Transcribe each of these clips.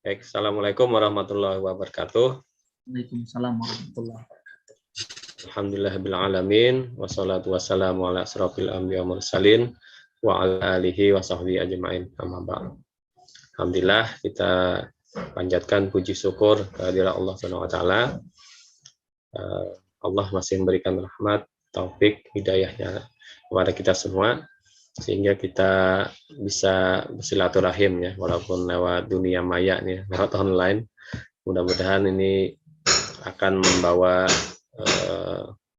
Baik, Assalamualaikum warahmatullahi wabarakatuh. Waalaikumsalam warahmatullahi wabarakatuh. Alhamdulillahirabbil alamin, wassalatu wassalamu ala asrofil anbiya wal mursalin wa ala alihi wa sahbihi ajmain. Amma ba'd. Alhamdulillah kita panjatkan puji syukur kehadirat Allah Subhanahu wa taala. Allah masih memberikan rahmat, taufik, hidayahnya kepada kita semua sehingga kita bisa bersilaturahim ya, walaupun lewat dunia maya nih, lewat online. Mudah-mudahan ini akan membawa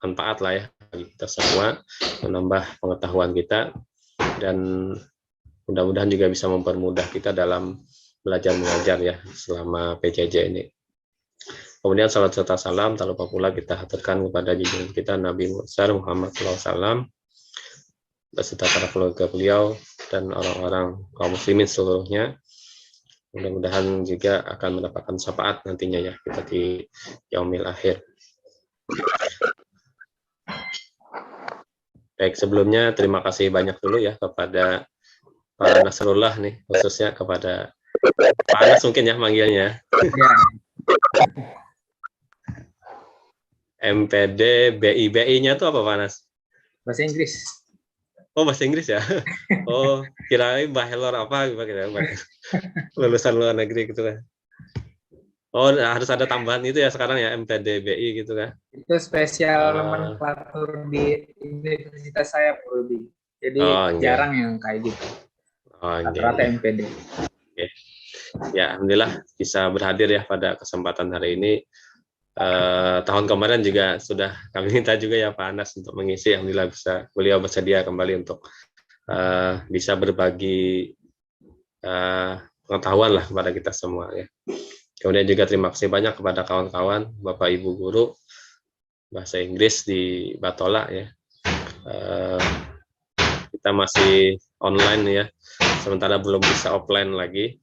manfaat lah ya bagi kita semua, menambah pengetahuan kita, dan mudah-mudahan juga bisa mempermudah kita dalam belajar mengajar ya selama PJJ ini. Kemudian salat serta salam tak lupa pula kita haturkan kepada junjungan kita Nabi Muhammad SAW beserta para keluarga beliau dan orang-orang kaum muslimin seluruhnya. Mudah-mudahan juga akan mendapatkan syafaat nantinya ya kita di yaumil akhir. Baik, sebelumnya terima kasih banyak dulu ya kepada Pak Nasrullah nih, khususnya kepada Pak Anas mungkin ya manggilnya. Ya. MPD BI-BI-nya tuh apa Pak Anas? Bahasa Inggris. Oh, bahasa Inggris ya? Oh, kirain bachelor apa gitu, lulusan luar negeri gitu kan. Oh, harus ada tambahan itu ya sekarang ya, MPD BI gitu kan. Itu spesial nomenklatur di universitas saya, Prodi. Jadi jarang yang kayak gitu. Rata-rata MPD. Okay. Ya, alhamdulillah bisa berhadir ya pada kesempatan hari ini. Tahun kemarin juga sudah kami minta juga ya Pak Anas untuk mengisi. Alhamdulillah beliau bersedia kembali untuk bisa berbagi pengetahuan lah kepada kita semua ya. Kemudian juga terima kasih banyak kepada kawan-kawan Bapak Ibu guru bahasa Inggris di Batola ya. Kita masih online ya, sementara belum bisa offline lagi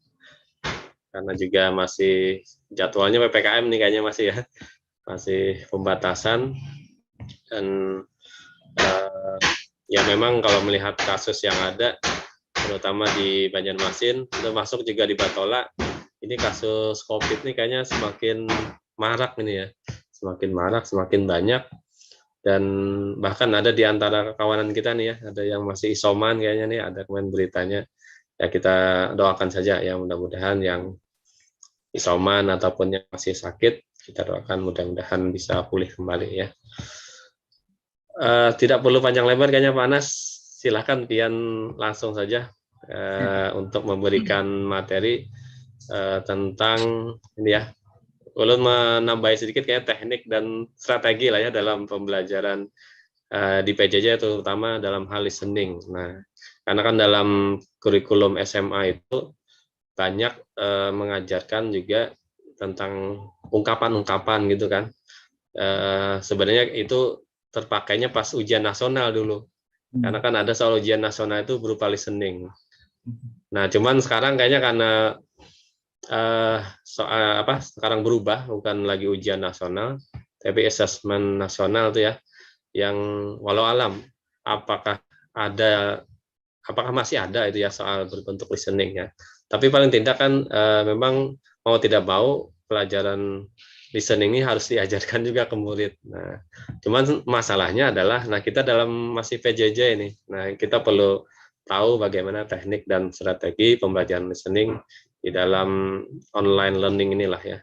karena juga masih jadwalnya PPKM nih kayaknya masih ya, masih pembatasan. Dan ya memang kalau melihat kasus yang ada terutama di Banjarmasin, termasuk juga di Batola, ini kasus COVID ini kayaknya semakin marak ini ya, semakin marak, semakin banyak, dan bahkan ada di antara kawanan kita nih ya, ada yang masih isoman kayaknya nih, ada kemarin beritanya. Ya kita doakan saja ya, mudah-mudahan yang isoman ataupun yang masih sakit, kita doakan mudah-mudahan bisa pulih kembali ya. Tidak perlu panjang lebar kayaknya Pak Anas, silakan Pian langsung saja untuk memberikan materi tentang ini ya. Ulun menambah sedikit kayak teknik dan strategi lah ya dalam pembelajaran di PJJ, terutama dalam hal listening. Nah, karena kan dalam kurikulum SMA itu banyak mengajarkan juga tentang ungkapan-ungkapan gitu kan. Sebenarnya itu terpakainya pas ujian nasional dulu. Karena kan ada soal ujian nasional itu berupa listening. Nah, cuman sekarang kayaknya karena sekarang berubah, bukan lagi ujian nasional, tapi asesmen nasional tuh ya, yang walau alam apakah masih ada itu ya soal berbentuk listening ya. Tapi paling tidak kan memang mau tidak mau pelajaran listening ini harus diajarkan juga ke murid. Nah, cuman masalahnya adalah, nah kita dalam masih PJJ ini, nah kita perlu tahu bagaimana teknik dan strategi pembelajaran listening di dalam online learning inilah ya.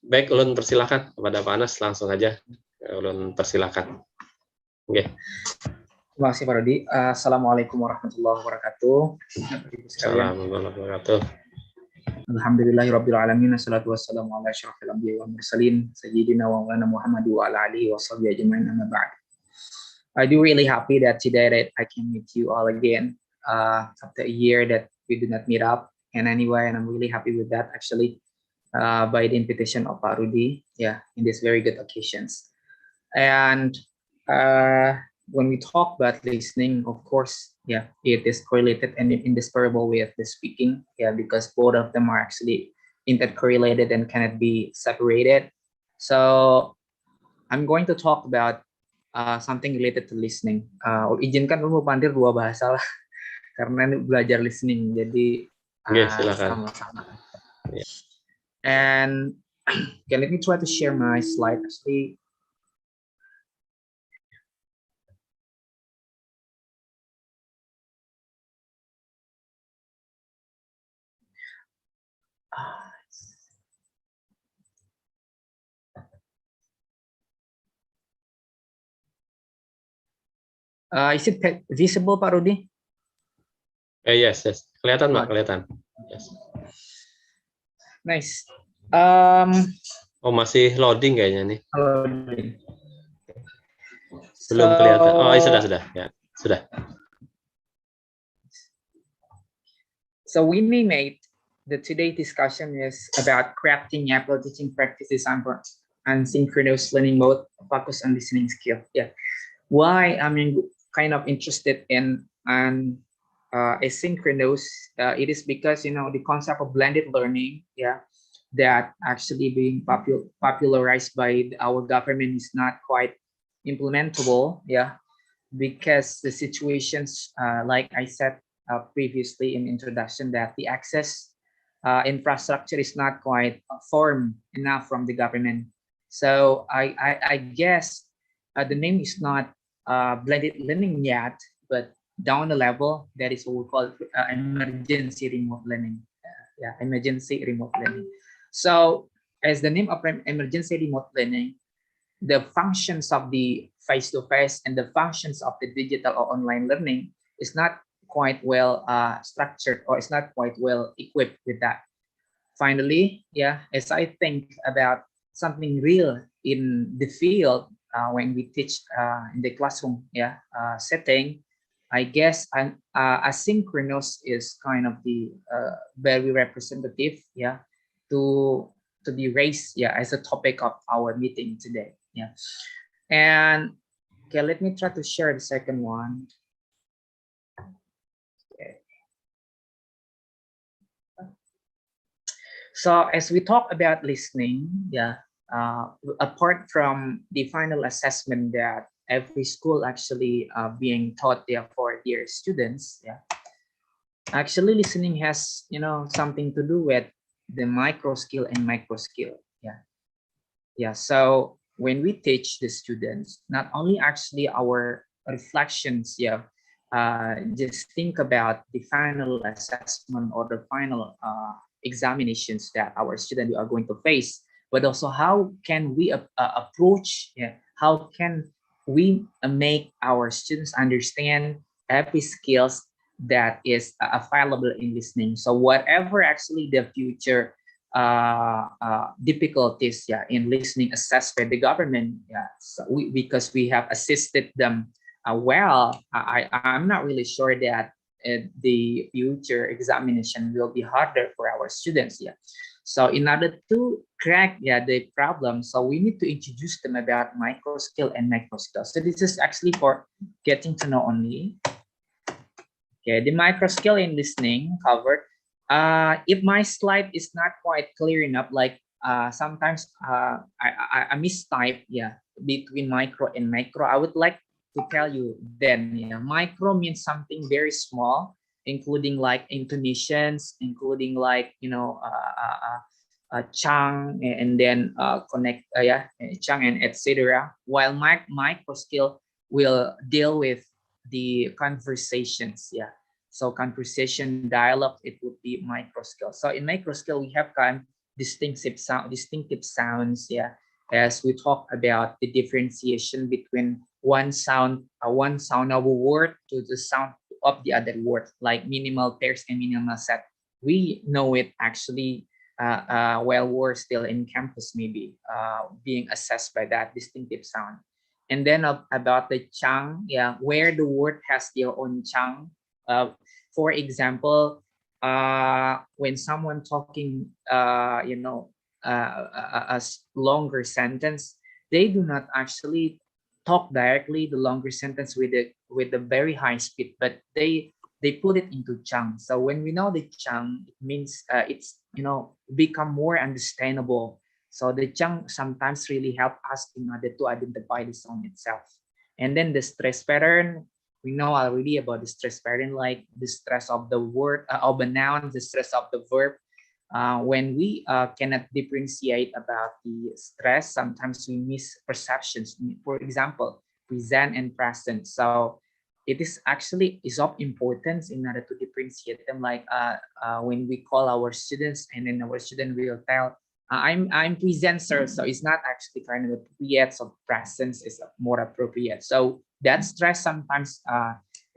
Baik, ulun persilahkan kepada Pak Anas, langsung aja ulun persilahkan. Oke. Okay. Terima kasih Pak Rodi. Assalamualaikum warahmatullahi wabarakatuh. Assalamualaikum warahmatullahi wabarakatuh. Alhamdulillahirabbil alamin, wassalatu wassalamu ala asyrofil anbiya'i wal mursalin sayyidina wa maulana Muhammad wa ala alihi wa sahbihi ajmain, amma ba'd. I do really happy that today that I can meet you all again after a year that we did not meet up. And anyway, and I'm really happy with that actually, by the invitation of Pak Rudi, yeah, in these very good occasions. And when we talk about listening, of course, yeah, it is correlated and indisparable with the speaking, yeah, because both of them are actually intercorrelated and cannot be separated. So I'm going to talk about something related to listening. Izinkan dulu pandir dua bahasa lah, karena ini belajar listening, jadi silakan. Sama-sama. Yeah. And okay, let me try to share my slide. Actually, is it visible, Pak Rudi? Yes, yes. Kelihatan, Mbak, kelihatan. Yes. Nice. Oh, masih loading kayaknya nih. Loading. Belum kelihatan. Oh, sudah. Ya, sudah. So we made the today's discussion is about crafting Apple teaching practices and synchronous learning mode focus on listening skill. Yeah. Why I'm kind of interested in asynchronous, it is because, you know, the concept of blended learning, yeah, that actually being popularized by our government is not quite implementable, yeah, because the situations, like I said previously in introduction, that the access infrastructure is not quite formed enough from the government. So I guess the name is not blended learning yet, but down the level, that is what we call emergency remote learning. Yeah, emergency remote learning. So as the name of emergency remote learning, the functions of the face-to-face and the functions of the digital or online learning is not quite well structured, or it's not quite well equipped with that. Finally, yeah, as I think about something real in the field, when we teach in the classroom, yeah, setting, I guess asynchronous is kind of the very representative, yeah, to be raised, yeah, as a topic of our meeting today, yeah. And okay, let me try to share the second one. Okay. So as we talk about listening, yeah, apart from the final assessment that every school actually being taught there for their students, yeah, actually listening has, you know, something to do with the micro skill and macro skill, yeah. Yeah, so when we teach the students, not only actually our reflections, yeah, just think about the final assessment or the final examinations that our students are going to face, but also how can we approach, yeah, how can we make our students understand every skills that is available in listening. So whatever actually the future difficulties, yeah, in listening assessed by the government, yeah, so because we have assisted them well, I'm not really sure that the future examination will be harder for our students, yeah. So in order to crack, yeah, the problem, so we need to introduce them about micro skill and macro skill. So this is actually for getting to know only. Okay, the micro skill in listening covered. If my slide is not quite clear enough, like sometimes I mistype, yeah, between micro and macro, I would like to tell you then, yeah, micro means something very small, including like intonations, including like, you know, chang, and then connect, yeah, chang and etc. While micro skill will deal with the conversations, yeah. So conversation dialogue, it would be micro skill. So in micro skill, we have kind of distinctive sounds, yeah, as we talk about the differentiation between one sound of a word to the sound of the other word, like minimal pairs and minimal set. We know it actually while we're still in campus, maybe being assessed by that distinctive sound. And then about the chang, yeah, where the word has their own chang. For example, when someone talking, you know, a longer sentence, they do not actually talk directly the longer sentence with the very high speed, but they put it into chunk. So when we know the chunk, it means it's, you know, become more understandable. So the chunk sometimes really help us in order to identify the song itself. And then the stress pattern, we know already about the stress pattern, like the stress of the word of a noun, the stress of the verb, when we cannot differentiate about the stress, sometimes we miss perceptions. For example, present and present. So it is actually is of importance in order to differentiate them. Like when we call our students, and then our student will tell, I'm present, sir. So it's not actually kind of appropriate. So presence is more appropriate. So that stress sometimes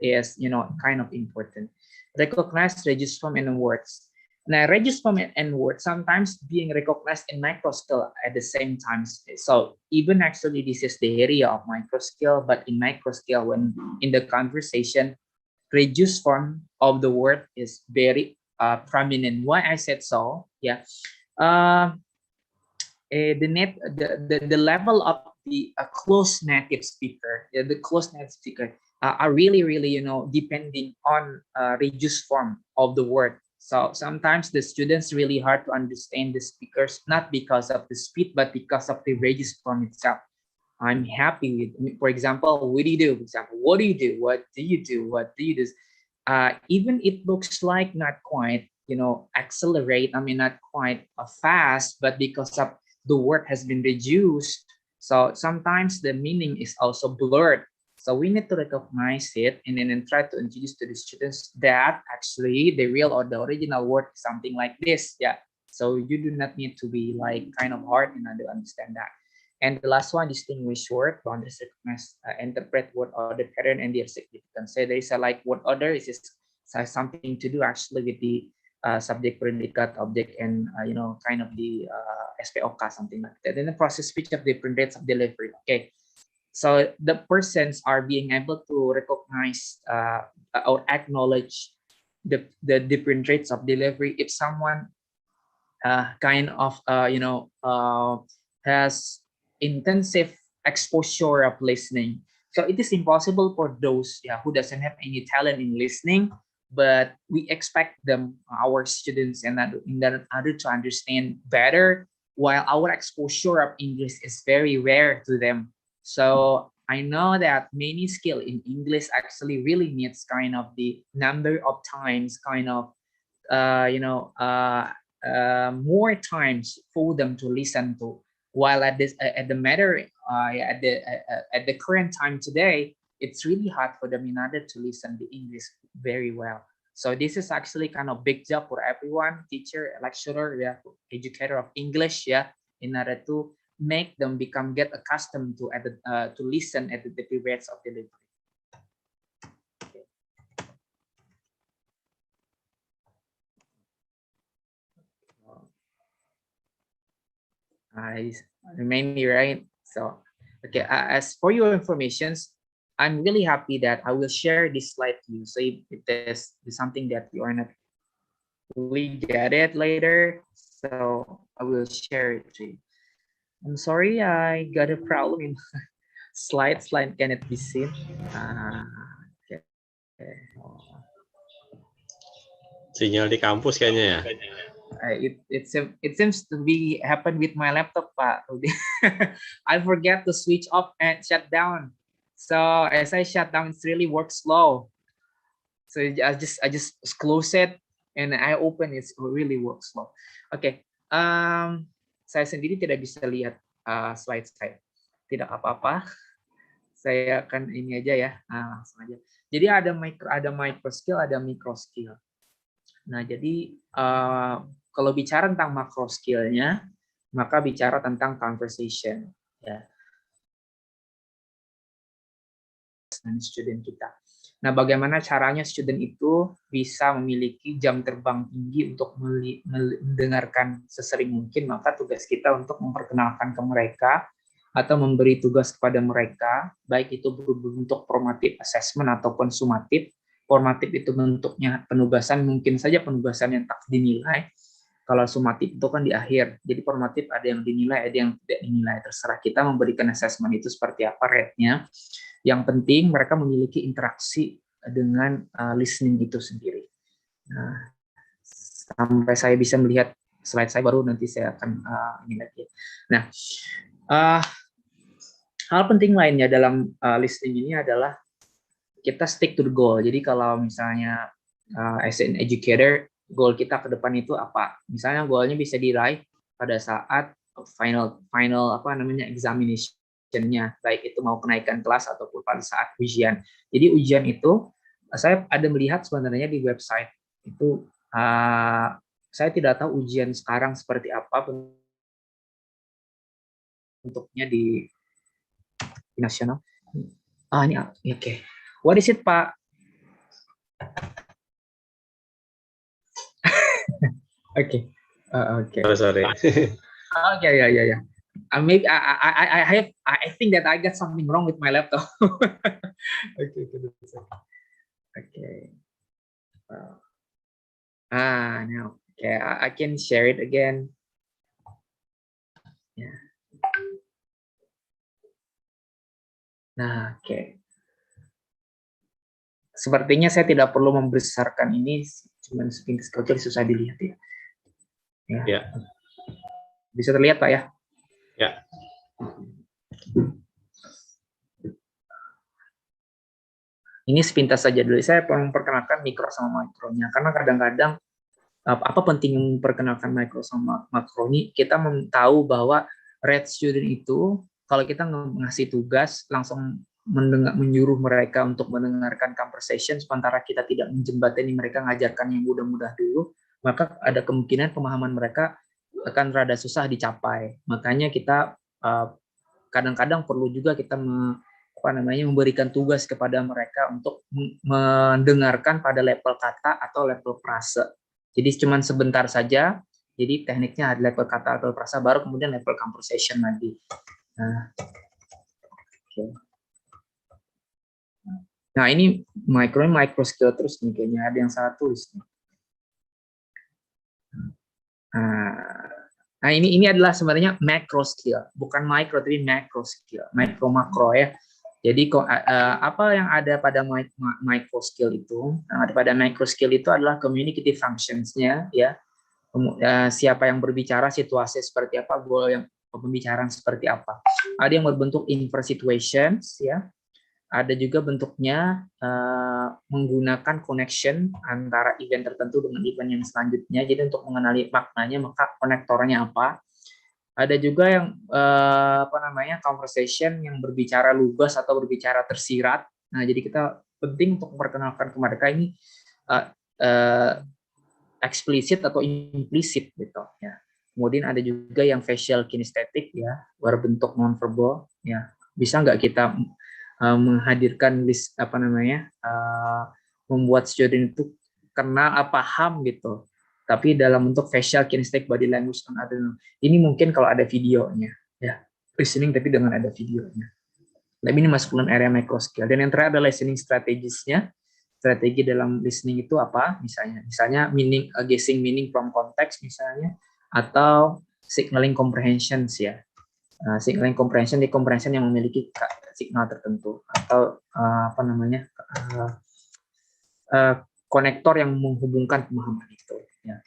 is kind of important. Recognize reduce form and words. Now, reduce form and words sometimes being recognized in micro scale at the same time. So even actually this is the area of micro scale, but in micro scale, when in the conversation, reduced form of the word is very prominent. Why I said so? Yeah. The level of the close native speaker, the close native speaker are really depending on reduced form of the word. So sometimes the students really hard to understand the speakers, not because of the speed, but because of the reduced form itself. I'm happy with, for example, what do you do? For example, what do you do? What do you do? What do you do? Even it looks like not quite, accelerate. I mean, not quite fast, but because of the word has been reduced, so sometimes the meaning is also blurred. So we need to recognize it and then try to introduce to the students that actually the real or the original word is something like this. Yeah. So you do not need to be like kind of hard in order to understand that. And the last one, distinguish word, boundaries, recognize, interpret word order pattern and their significance. So there is a like word order is something to do actually with the subject, predicate, object, and kind of the SPOK, something like that. Then the process speech of different rates of delivery. Okay, so the persons are being able to recognize or acknowledge the different rates of delivery. If someone kind of has intensive exposure of listening, so it is impossible for those who doesn't have any talent in listening, but we expect them, our students, and that in order to understand better, while our exposure of English is very rare to them. So I know that many skill in English actually really needs kind of the number of times, kind of more times for them to listen to. While at the current time today, it's really hard for them in order to listen the English very well. So this is actually kind of big job for everyone, teacher, lecturer, educator of English, in order to make them get accustomed to listen at the rates of delivery. I remain here, right? So, okay, as for your informations, I'm really happy that I will share this slide to you. So if there's something that you are not really get it later, so I will share it to you. I'm sorry, I got a problem in slide cannot be seen. Okay. Sinyal di kampus kayaknya ya. It seems to be happen with my laptop, Pak. I forget to switch off and shut down. So as I shut down, it really works slow. So I just close it and I open it really works slow. Okay. Saya sendiri tidak bisa lihat slide saya. Tidak apa-apa. Saya akan ini aja ya. Langsung aja. Jadi ada micro skill, ada micro skill. Nah, jadi kalau bicara tentang macro skill-nya, maka bicara tentang conversation, ya. Dan student kita. Nah, bagaimana caranya student itu bisa memiliki jam terbang tinggi untuk mendengarkan sesering mungkin, maka tugas kita untuk memperkenalkan ke mereka atau memberi tugas kepada mereka, baik itu berbentuk formative assessment ataupun summative. Formatif itu bentuknya penugasan, mungkin saja penugasan yang tak dinilai. Kalau sumatif itu kan di akhir. Jadi formatif ada yang dinilai, ada yang tidak dinilai. Terserah kita memberikan assessment itu seperti apa rate-nya. Yang penting mereka memiliki interaksi dengan listening itu sendiri. Nah, sampai saya bisa melihat slide saya baru nanti saya akan ini lagi. Nah, hal penting lainnya dalam listening ini adalah kita stick to the goal. Jadi kalau misalnya as an educator, goal kita ke depan itu apa. Misalnya goalnya bisa diraih pada saat final examination-nya, baik itu mau kenaikan kelas ataupun pada saat ujian. Jadi ujian itu saya ada melihat sebenarnya di website itu, saya tidak tahu ujian sekarang seperti apa bentuknya di nasional. Ini oke. What is it, Pak? Oke. Oke. Oh, sorry. Okay, yeah. Maybe I think that I got something wrong with my laptop. Okay. Now, okay, I can share it again. Yeah. Nah, oke. Sepertinya saya tidak perlu membesarkan ini, cuma sepintas kecil susah dilihat ya. Ya. Bisa terlihat Pak ya? Ya. Ini sepintas saja dulu. Saya memperkenalkan mikro sama makronya, karena kadang-kadang apa penting memperkenalkan mikro sama makro ini, kita tahu bahwa red student itu kalau kita ngasih tugas langsung menyuruh mereka untuk mendengarkan conversation sementara kita tidak menjembatani mereka, ngajarkan yang mudah-mudah dulu, maka ada kemungkinan pemahaman mereka akan rada susah dicapai. Makanya kita kadang-kadang perlu juga kita memberikan tugas kepada mereka untuk mendengarkan pada level kata atau level frase. Jadi cuma sebentar saja. Jadi tekniknya ada level kata atau frasa, baru kemudian level conversation lagi. Nah ini micro skill terus nih, kayaknya ada yang salah tulis nih. Nah ini adalah sebenarnya macro skill, bukan micro tapi macro skill, makro ya. Jadi apa yang ada pada micro skill itu, yang ada pada macro skill itu adalah communicative functions-nya ya. Siapa yang berbicara, situasi seperti apa, goal yang pembicaraan seperti apa. Ada yang berbentuk inverse situations ya. Ada juga bentuknya menggunakan connection antara event tertentu dengan event yang selanjutnya. Jadi untuk mengenali maknanya, maka konektornya apa. Ada juga yang conversation yang berbicara lugas atau berbicara tersirat. Nah, jadi kita penting untuk memperkenalkan ke mereka ini eksplisit atau implisit gitu ya. Kemudian ada juga yang facial kinesthetic ya, berbentuk nonverbal ya. Bisa nggak kita menghadirkan list membuat student itu kenal paham gitu, tapi dalam bentuk facial kinesthetic body language dan ada ini mungkin kalau ada videonya ya, listening tapi dengan ada videonya. Tapi ini masuk dalam area micro skill. Dan yang terakhir adalah listening strategiesnya. Strategi dalam listening itu apa? Misalnya meaning, guessing meaning from context misalnya, atau signaling comprehensions ya. Signaling comprehension di comprehension yang memiliki signal tertentu, atau konektor yang menghubungkan pemahaman itu ya.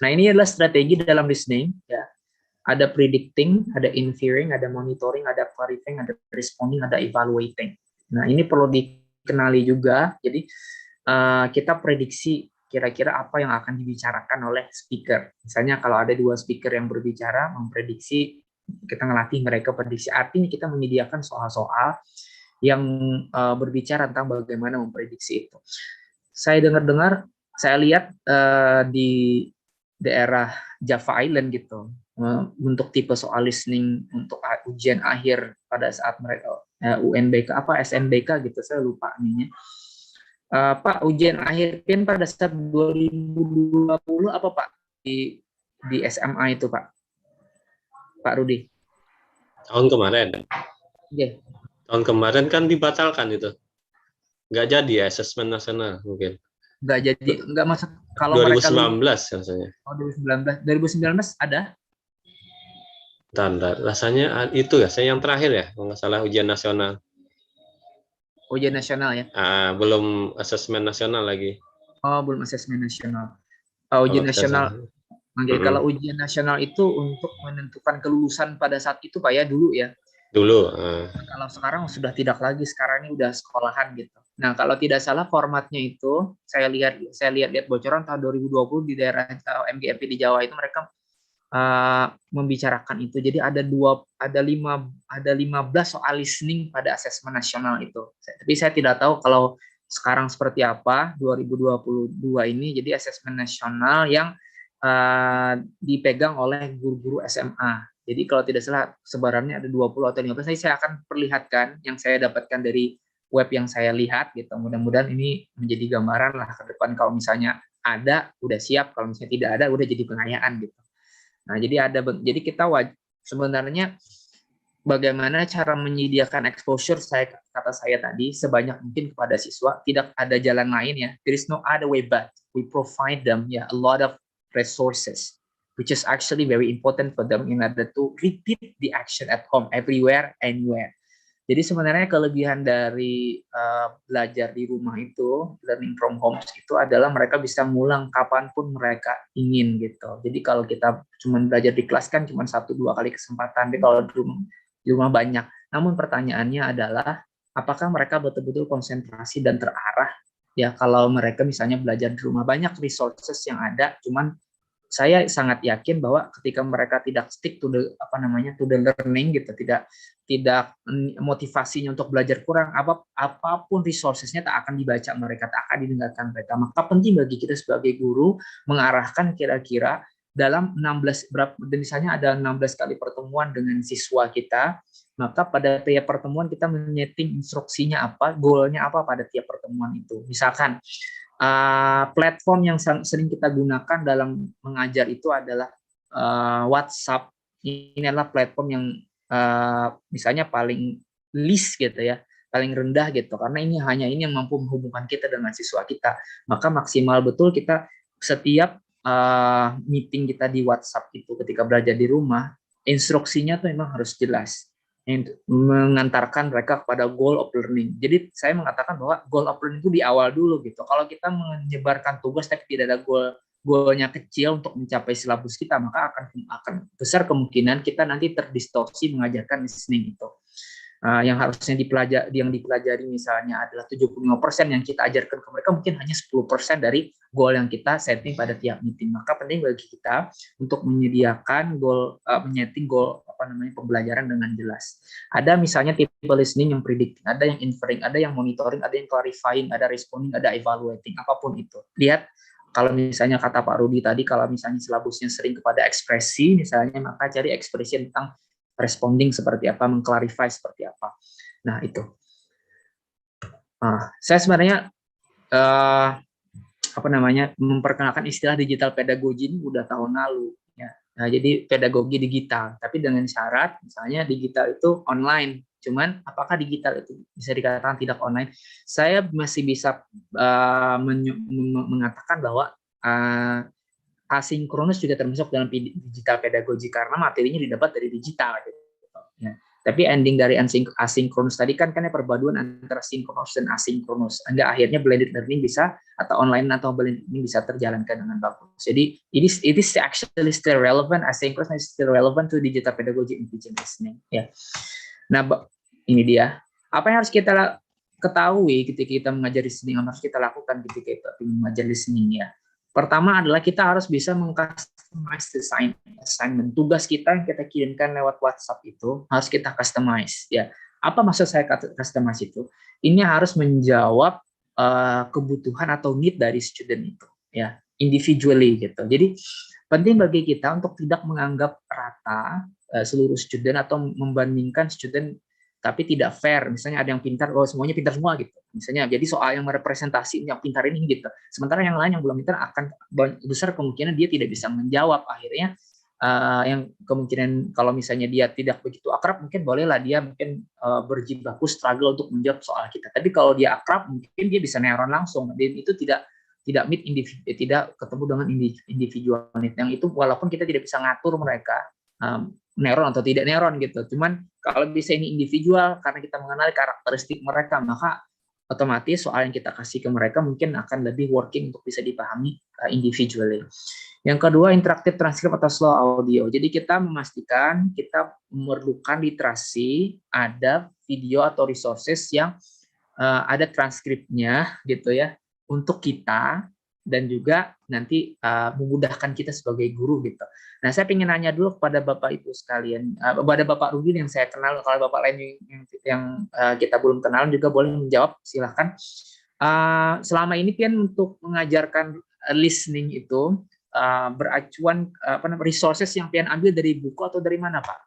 Nah, ini adalah strategi dalam listening ya. Ada predicting, ada inferring, ada monitoring, ada clarifying, ada responding, ada evaluating. Nah, ini perlu dikenali juga. Jadi kita prediksi kira-kira apa yang akan dibicarakan oleh speaker. Misalnya kalau ada 2 speaker yang berbicara, memprediksi, kita ngelatih mereka prediksi. Artinya kita menyediakan soal-soal yang berbicara tentang bagaimana memprediksi itu. Saya dengar-dengar, saya lihat di daerah Java Island gitu, untuk tipe soal listening untuk ujian akhir pada saat mereka UNBK SNBK gitu, saya lupa ininya. Pak, ujian akhir PIN pada saat 2020 apa Pak di SMA itu Pak Rudi? Tahun kemarin. Yeah. Tahun kemarin kan dibatalkan itu. Nggak jadi ya, asesmen nasional mungkin. Nggak jadi, nggak masuk. Kalau 2019 rasanya. Oh, 2019 ada? Tanda, rasanya itu ya, saya yang terakhir ya, kalau nggak salah ujian nasional. Ujian nasional ya? Belum asesmen nasional lagi. Oh, belum asesmen nasional. Ujian nasional. Jadi kalau ujian nasional itu untuk menentukan kelulusan pada saat itu Pak ya, dulu ya? Dulu. Kalau sekarang sudah tidak lagi, sekarang ini udah sekolahan gitu. Nah, kalau tidak salah formatnya itu saya lihat bocoran tahun 2020 di daerah MGMP di Jawa itu mereka membicarakan itu. Jadi ada 15 soal listening pada asesmen nasional itu. Tapi saya tidak tahu kalau sekarang seperti apa 2022 ini. Jadi asesmen nasional yang dipegang oleh guru-guru SMA. Jadi kalau tidak salah sebarannya ada 20 atau 15. Saya akan perlihatkan yang saya dapatkan dari web yang saya lihat gitu. Mudah-mudahan ini menjadi gambaran lah ke depan kalau misalnya ada udah siap, kalau misalnya tidak ada udah jadi pengayaan gitu. Nah, jadi kita sebenarnya bagaimana cara menyediakan exposure kata saya tadi sebanyak mungkin kepada siswa, tidak ada jalan lain ya. There is no other way but we provide them a lot of resources which is actually very important for them in order to repeat the action at home everywhere anywhere. Jadi sebenarnya kelebihan dari belajar di rumah itu, learning from home itu adalah mereka bisa ngulang kapanpun mereka ingin gitu. Jadi kalau kita cuma belajar di kelas kan cuma 1-2 kali kesempatan, tapi kalau di rumah banyak. Namun pertanyaannya adalah apakah mereka betul-betul konsentrasi dan terarah? Ya kalau mereka misalnya belajar di rumah banyak resources yang ada, cuman saya sangat yakin bahwa ketika mereka tidak stick to the learning gitu, tidak motivasinya untuk belajar kurang, apapun resourcesnya tak akan dibaca mereka, tak akan didengarkan mereka. Maka penting bagi kita sebagai guru mengarahkan kira-kira dalam 16 misalnya ada 16 kali pertemuan dengan siswa kita, maka pada tiap pertemuan kita menyeting instruksinya apa, goalnya apa pada tiap pertemuan itu. Misalkan platform yang sering kita gunakan dalam mengajar itu adalah WhatsApp. Ini adalah platform yang misalnya paling least gitu ya, paling rendah gitu, karena hanya ini yang mampu menghubungkan kita dengan siswa kita. Maka maksimal betul kita setiap meeting kita di WhatsApp itu ketika belajar di rumah, instruksinya tuh memang harus jelas, mengantarkan mereka kepada goal of learning. Jadi saya mengatakan bahwa goal of learning itu di awal dulu gitu. Kalau kita menyebarkan tugas tapi tidak ada goalnya kecil untuk mencapai silabus kita, maka akan besar kemungkinan kita nanti terdistorsi mengajarkan listening itu. Yang harusnya dipelajari misalnya adalah 75% yang kita ajarkan ke mereka, mungkin hanya 10% dari goal yang kita setting pada tiap meeting. Maka penting bagi kita untuk menyediakan menyeting goal pembelajaran dengan jelas. Ada misalnya tipe listening yang predicting, ada yang inferring, ada yang monitoring, ada yang clarifying, ada responding, ada evaluating, apapun itu. Lihat kalau misalnya kata Pak Rudi tadi, kalau misalnya silabusnya sering kepada ekspresi misalnya, maka cari ekspresi tentang responding seperti apa, mengclarify seperti apa. Nah, itu. Saya sebenarnya memperkenalkan istilah digital pedagogi ini udah tahun lalu ya. Nah, jadi pedagogi digital, tapi dengan syarat misalnya digital itu online. Cuman apakah digital itu bisa dikatakan tidak online? Saya masih bisa mengatakan bahwa asinkronus juga termasuk dalam digital pedagogi karena materinya didapat dari digital gitu. Ya. Tapi ending dari asinkronus tadi kan perpaduan antara sinkronus dan asinkronus. Anda akhirnya blended learning bisa atau online atau blended learning bisa terjalankan dengan bagus. Jadi it is actually still relevant, asynchronous is still relevant to digital pedagogy and teaching listening. Ya. Nah, ini dia. Apa yang harus kita ketahui ketika kita mengajar listening, yang harus kita lakukan ketika kita mengajar listening ya. Pertama adalah kita harus bisa meng-customize assignment. Tugas kita yang kita kirimkan lewat WhatsApp itu harus kita customize. Ya, apa maksud saya customize itu? Ini harus menjawab kebutuhan atau need dari student itu, ya, individually gitu. Jadi penting bagi kita untuk tidak menganggap rata seluruh student atau membandingkan student tapi tidak fair. Misalnya ada yang pintar, semuanya pintar semua gitu. Misalnya, jadi soal yang merepresentasi yang pintar ini gitu. Sementara yang lain yang belum pintar akan besar kemungkinan dia tidak bisa menjawab. Akhirnya yang kemungkinan kalau misalnya dia tidak begitu akrab, mungkin bolehlah dia mungkin berjibaku struggle untuk menjawab soal kita. Tapi kalau dia akrab, mungkin dia bisa neuron langsung. Dan itu tidak meet individu, tidak ketemu dengan individual need. Yang itu walaupun kita tidak bisa ngatur mereka neuron atau tidak neuron gitu. Cuman kalau bisa ini individual karena kita mengenali karakteristik mereka, maka otomatis soal yang kita kasih ke mereka mungkin akan lebih working untuk bisa dipahami individually. Yang kedua, interaktif transkrip atau slow audio. Jadi kita memastikan kita memerlukan literasi, ada video atau resources yang ada transkripnya gitu ya untuk kita, dan juga nanti memudahkan kita sebagai guru gitu. Nah, saya ingin nanya dulu kepada Bapak Ibu sekalian, kepada Bapak Rudin yang saya kenal, kalau Bapak lain yang kita belum kenal juga boleh menjawab, silahkan. Selama ini Pian untuk mengajarkan listening itu beracuan resources yang Pian ambil dari buku atau dari mana, Pak?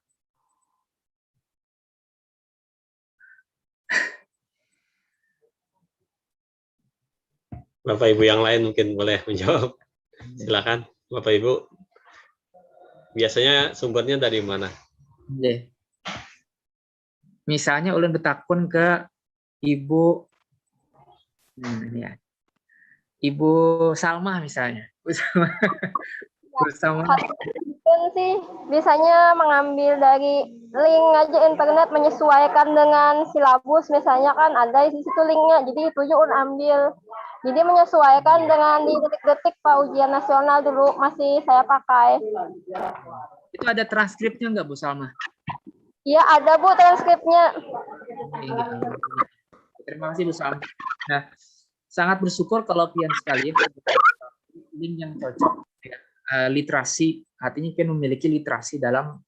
Bapak Ibu yang lain mungkin boleh menjawab. Silakan, Bapak Ibu. Biasanya sumbernya dari mana? Misalnya ulun betakun ke Ibu Ibu Salma misalnya. Bersama sih biasanya mengambil dari link aja internet, menyesuaikan dengan silabus, misalnya kan ada di situ linknya, jadi itu juga ambil, jadi menyesuaikan dengan di detik-detik Pak ujian nasional dulu masih saya pakai. Itu ada transkripnya nggak Bu Salma? Iya ada Bu transkripnya. Terima kasih Bu Salma. Nah, sangat bersyukur kalau Pian sekalian link yang cocok. Literasi, artinya kan memiliki literasi dalam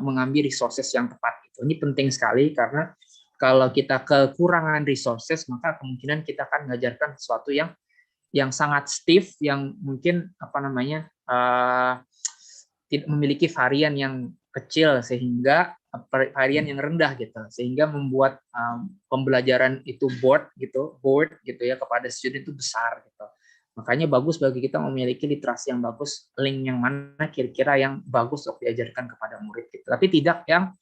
mengambil resources yang tepat. Ini penting sekali karena kalau kita kekurangan resources, maka kemungkinan kita akan mengajarkan sesuatu yang sangat stiff, yang mungkin tidak memiliki varian yang kecil sehingga varian yang rendah gitu, sehingga membuat pembelajaran itu board gitu ya kepada student itu besar gitu. Makanya bagus bagi kita memiliki literasi yang bagus, link yang mana kira-kira yang bagus untuk diajarkan kepada murid gitu. Tapi tidak yang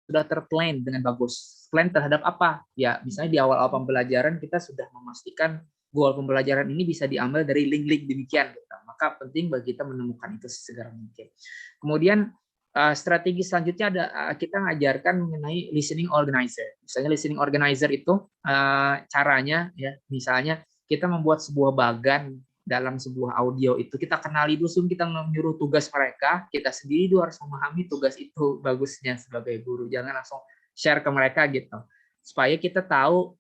sudah terplan dengan bagus. Plan terhadap apa? Ya, misalnya di awal-awal pembelajaran kita sudah memastikan goal pembelajaran ini bisa diambil dari link-link demikian gitu. Maka penting bagi kita menemukan itu sesegera mungkin. Kemudian strategi selanjutnya ada kita mengajarkan mengenai listening organizer. Misalnya listening organizer itu caranya ya, misalnya kita membuat sebuah bagan dalam sebuah audio itu, kita kenali dulu, kita menyuruh tugas mereka, kita sendiri dulu harus memahami tugas itu bagusnya sebagai guru, jangan langsung share ke mereka gitu, supaya kita tahu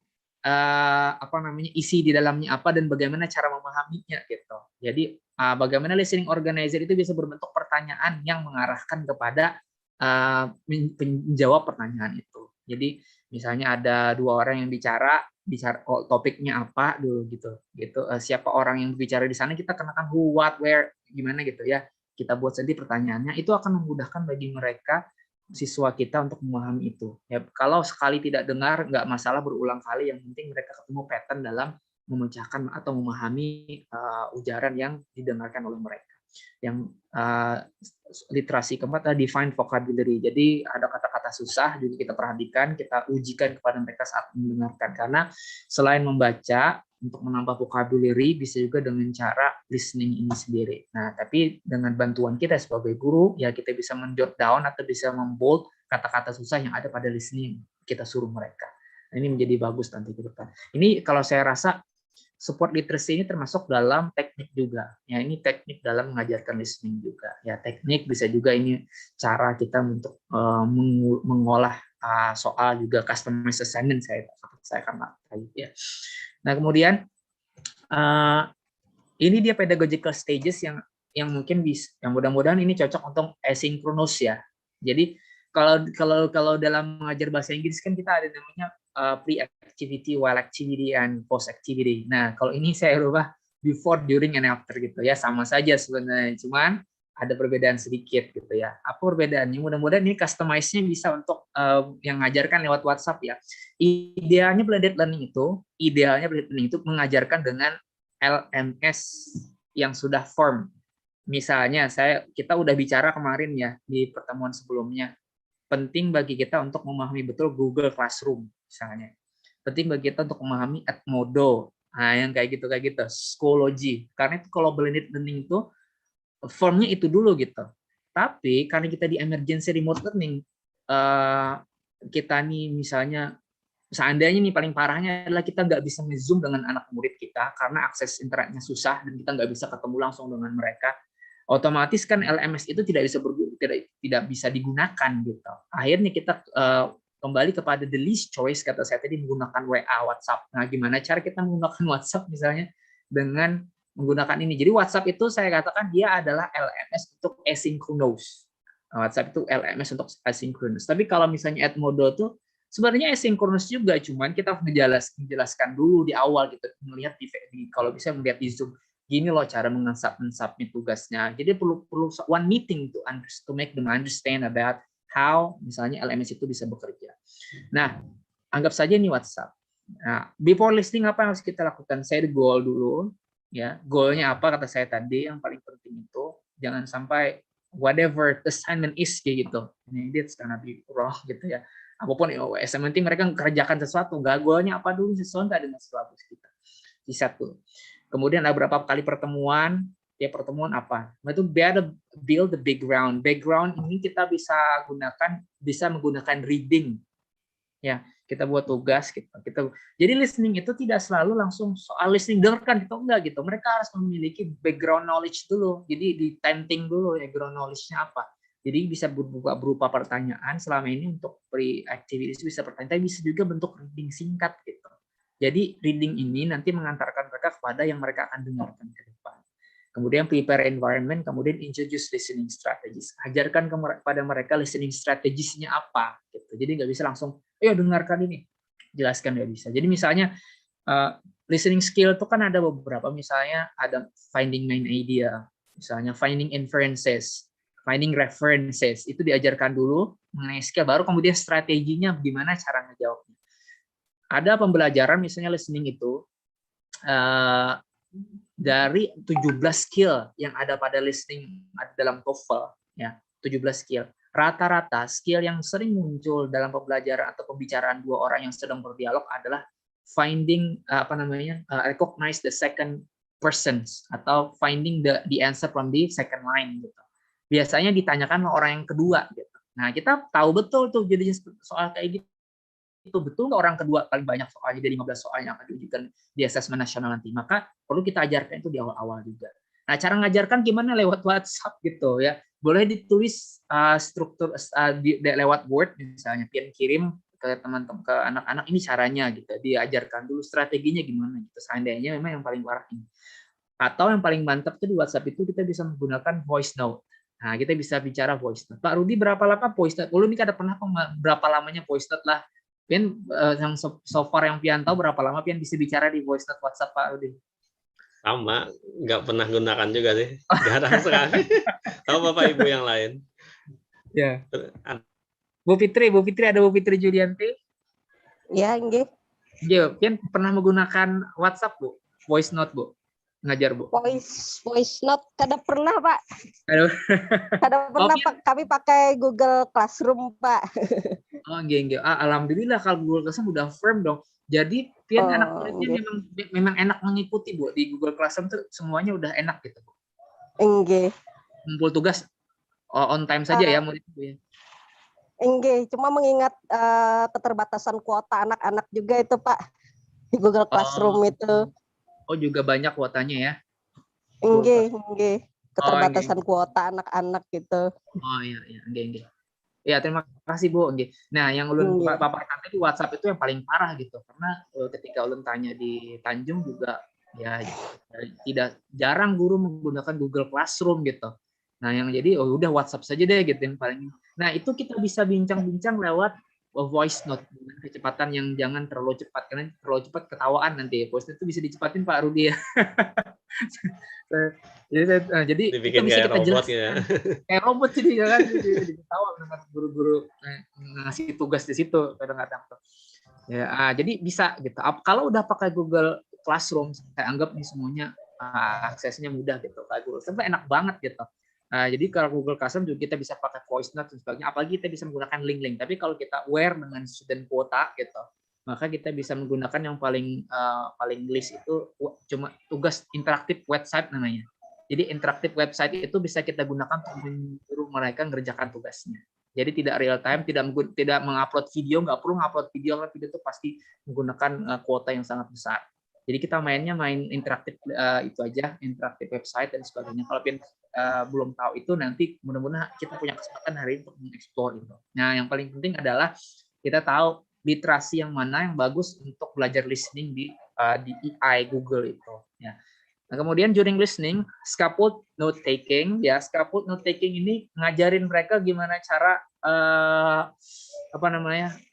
isi di dalamnya apa dan bagaimana cara memahaminya gitu. Jadi bagaimana listening organizer itu bisa berbentuk pertanyaan yang mengarahkan kepada menjawab pertanyaan itu. Jadi misalnya ada dua orang yang bicara topiknya apa dulu gitu. Siapa orang yang bicara di sana, kita kenakan who, what, where, gimana gitu ya. Kita buat sendiri pertanyaannya, itu akan memudahkan bagi mereka siswa kita untuk memahami itu. Ya, kalau sekali tidak dengar nggak masalah, berulang kali, yang penting mereka ketemu pattern dalam memecahkan atau memahami ujaran yang didengarkan oleh mereka. Yang literasi keempat adalah define vocabulary. Jadi ada kata-kata susah juga kita perhatikan, kita ujikan kepada mereka saat mendengarkan. Karena selain membaca untuk menambah vocabulary, bisa juga dengan cara listening ini sendiri. Nah, tapi dengan bantuan kita sebagai guru, ya kita bisa menjot down atau bisa membold kata-kata susah yang ada pada listening, kita suruh mereka. Nah, ini menjadi bagus nanti ke depan. Ini kalau saya rasa support literacy ini termasuk dalam teknik juga. Ya, ini teknik dalam mengajarkan listening juga. Ya, teknik bisa juga ini cara kita untuk mengolah soal juga customized assignment saya akan pakai ya. Nah, kemudian ini dia pedagogical stages yang mungkin bisa, yang mudah-mudahan ini cocok untuk asynchronous ya. Jadi kalau dalam mengajar bahasa Inggris kan kita ada namanya pre-activity, while activity, and post-activity. Nah, kalau ini saya rubah before, during, and after gitu ya. Sama saja sebenarnya, cuman ada perbedaan sedikit gitu ya. Apa perbedaannya? Mudah-mudahan ini customize-nya bisa untuk yang ngajarkan lewat WhatsApp ya. Idealnya blended learning itu mengajarkan dengan LMS yang sudah form. Misalnya kita udah bicara kemarin ya di pertemuan sebelumnya. Penting bagi kita untuk memahami betul Google Classroom misalnya. Penting bagi kita untuk memahami Edmodo. Nah, yang kayak gitu, Schoology. Karena itu kalau blended learning itu formnya itu dulu gitu. Tapi karena kita di emergency remote learning, kita nih misalnya, seandainya nih paling parahnya adalah kita nggak bisa nge-zoom dengan anak murid kita karena akses internetnya susah dan kita nggak bisa ketemu langsung dengan mereka, otomatis kan LMS itu tidak bisa digunakan gitu. Akhirnya kita kembali kepada the least choice, kata saya tadi, menggunakan WA, WhatsApp. Nah, gimana cara kita menggunakan WhatsApp misalnya dengan menggunakan ini? Jadi WhatsApp itu saya katakan dia adalah LMS untuk asynchronous. WhatsApp itu LMS untuk asynchronous. Tapi kalau misalnya Edmodo tuh sebenarnya asynchronous juga, cuman kita harus menjelaskan dulu di awal gitu, melihat kalau bisa melihat di Zoom, gini loh cara mensubmit tugasnya. Jadi perlu one meeting to make them understand about how misalnya LMS itu bisa bekerja. Nah, anggap saja ini WhatsApp. Nah, before listening apa yang harus kita lakukan? Saya goal dulu, ya. Goalnya apa? Kata saya tadi yang paling penting itu jangan sampai whatever the assignment is kayak gitu. Ini it's gonna be wrong gitu ya. Apapun assignment mereka kerjakan sesuatu, nggak goalnya apa dulu, sesuatu nggak dengan syllabus kita. Di satu. Kemudian ada berapa kali pertemuan? Ya pertemuan apa? Nah, itu build the background. Background ini kita bisa menggunakan reading. Ya, kita buat tugas kita. Jadi listening itu tidak selalu langsung soal listening dengarkan gitu, enggak gitu. Mereka harus memiliki background knowledge dulu. Jadi di tenting dulu background knowledge-nya apa. Jadi bisa berupa pertanyaan selama ini untuk pre-activities bisa pertanyaan, tapi bisa juga bentuk reading singkat gitu. Jadi reading ini nanti mengantarkan mereka kepada yang mereka akan dengarkan ke depan. Kemudian prepare environment, kemudian introduce listening strategies. Ajarkan kepada mereka listening strategies-nya apa. Gitu. Jadi nggak bisa langsung, ayo dengarkan ini. Jelaskan nggak bisa. Jadi misalnya listening skill itu kan ada beberapa. Misalnya ada finding main idea, misalnya finding inferences, finding references. Itu diajarkan dulu mengenai skill, baru kemudian strateginya gimana cara ngejawabnya. Ada pembelajaran misalnya listening itu dari 17 skill yang ada pada listening dalam TOEFL, ya 17 skill. Rata-rata skill yang sering muncul dalam pembelajaran atau pembicaraan dua orang yang sedang berdialog adalah finding recognize the second persons atau finding the answer from the second line gitu. Biasanya ditanyakan orang yang kedua gitu. Nah, kita tahu betul tuh jadi soal kayak gitu. Itu betul nggak orang kedua paling banyak soalnya dari 15 soal yang akan diujikan di asesmen nasional nanti, maka perlu kita ajarkan itu di awal-awal juga. Nah, cara ngajarkan gimana? Lewat WhatsApp gitu ya, boleh ditulis struktur lewat Word misalnya, kirim ke teman-teman, ke anak-anak, ini caranya gitu, diajarkan dulu strateginya gimana gitu, seandainya memang yang paling parah ini. Atau yang paling mantap tuh di WhatsApp itu kita bisa menggunakan voice note. Nah, kita bisa bicara voice note. Pak Rudi, berapa lama voice note? Ini ada pernah berapa lamanya voice note lah. Pian yang so far yang Pian tahu berapa lama Pian bisa bicara di voice note WhatsApp Pak Rudi? Sama, nggak pernah gunakan juga sih, jarang sekali. Tahu Bapak Ibu yang lain? Ya. Bu Fitri ada Bu Fitri Julianti? Ya, nggih. Nggih, Pian pernah menggunakan WhatsApp Bu? Voice note Bu? Ngajar Bu? Voice note kada pernah Pak. Aduh. Kada pernah Pak. Kami pakai Google Classroom Pak. Oh, nggih. Alhamdulillah kalau Google Classroom udah firm dong. Jadi Pian anak muridnya memang enak mengikuti Bu di Google Classroom tuh, semuanya udah enak gitu Bu. Nggih. Kumpul tugas on time saja ya murid Bu ya. Nggih, cuma mengingat keterbatasan kuota anak-anak juga itu Pak di Google Classroom itu. Oh, juga banyak kuotanya ya? Nggih. Keterbatasan kuota anak-anak gitu. Oh iya, nggih. Ya, terima kasih Bu. Nggih. Nah, yang ulun paparkan tadi WhatsApp itu yang paling parah gitu. Karena ketika ulun tanya di Tanjung juga ya tidak jarang guru menggunakan Google Classroom gitu. Nah, yang jadi udah WhatsApp saja deh gitu yang paling. Nah, itu kita bisa bincang-bincang lewat voice note dengan kecepatan yang jangan terlalu cepat, karena terlalu cepat ketawaan nanti. Voice note itu bisa dicepatin Pak Rudi ya. Jadi dibikin itu bisa kita jelaskan ya. Kayak robot jadi kan, ketawa dengan guru-guru ngasih tugas di situ kadang-kadang tuh. Ya, jadi bisa gitu. Kalau udah pakai Google Classroom, saya anggap ini semuanya aksesnya mudah gitu. Kayak Google sampai enak banget gitu. Jadi kalau Google Classroom juga kita bisa pakai voice note dan sebagainya, apalagi kita bisa menggunakan link-link. Tapi kalau kita aware dengan student quota gitu, maka kita bisa menggunakan yang paling list itu cuma tugas interaktif website namanya. Jadi interaktif website itu bisa kita gunakan untuk menyuruh mereka mengerjakan tugasnya. Jadi tidak real time, tidak mengupload video, nggak perlu ngupload video, karena video itu pasti menggunakan kuota yang sangat besar. Jadi kita main interaktif itu aja, interaktif website dan sebagainya. Kalau belum tahu itu, nanti mudah-mudahan kita punya kesempatan hari ini untuk mengeksplor itu. Nah, yang paling penting adalah kita tahu literasi yang mana yang bagus untuk belajar listening di AI Google itu. Ya. Nah, kemudian during listening, scaffold note taking, ya scaffold note taking ini ngajarin mereka gimana cara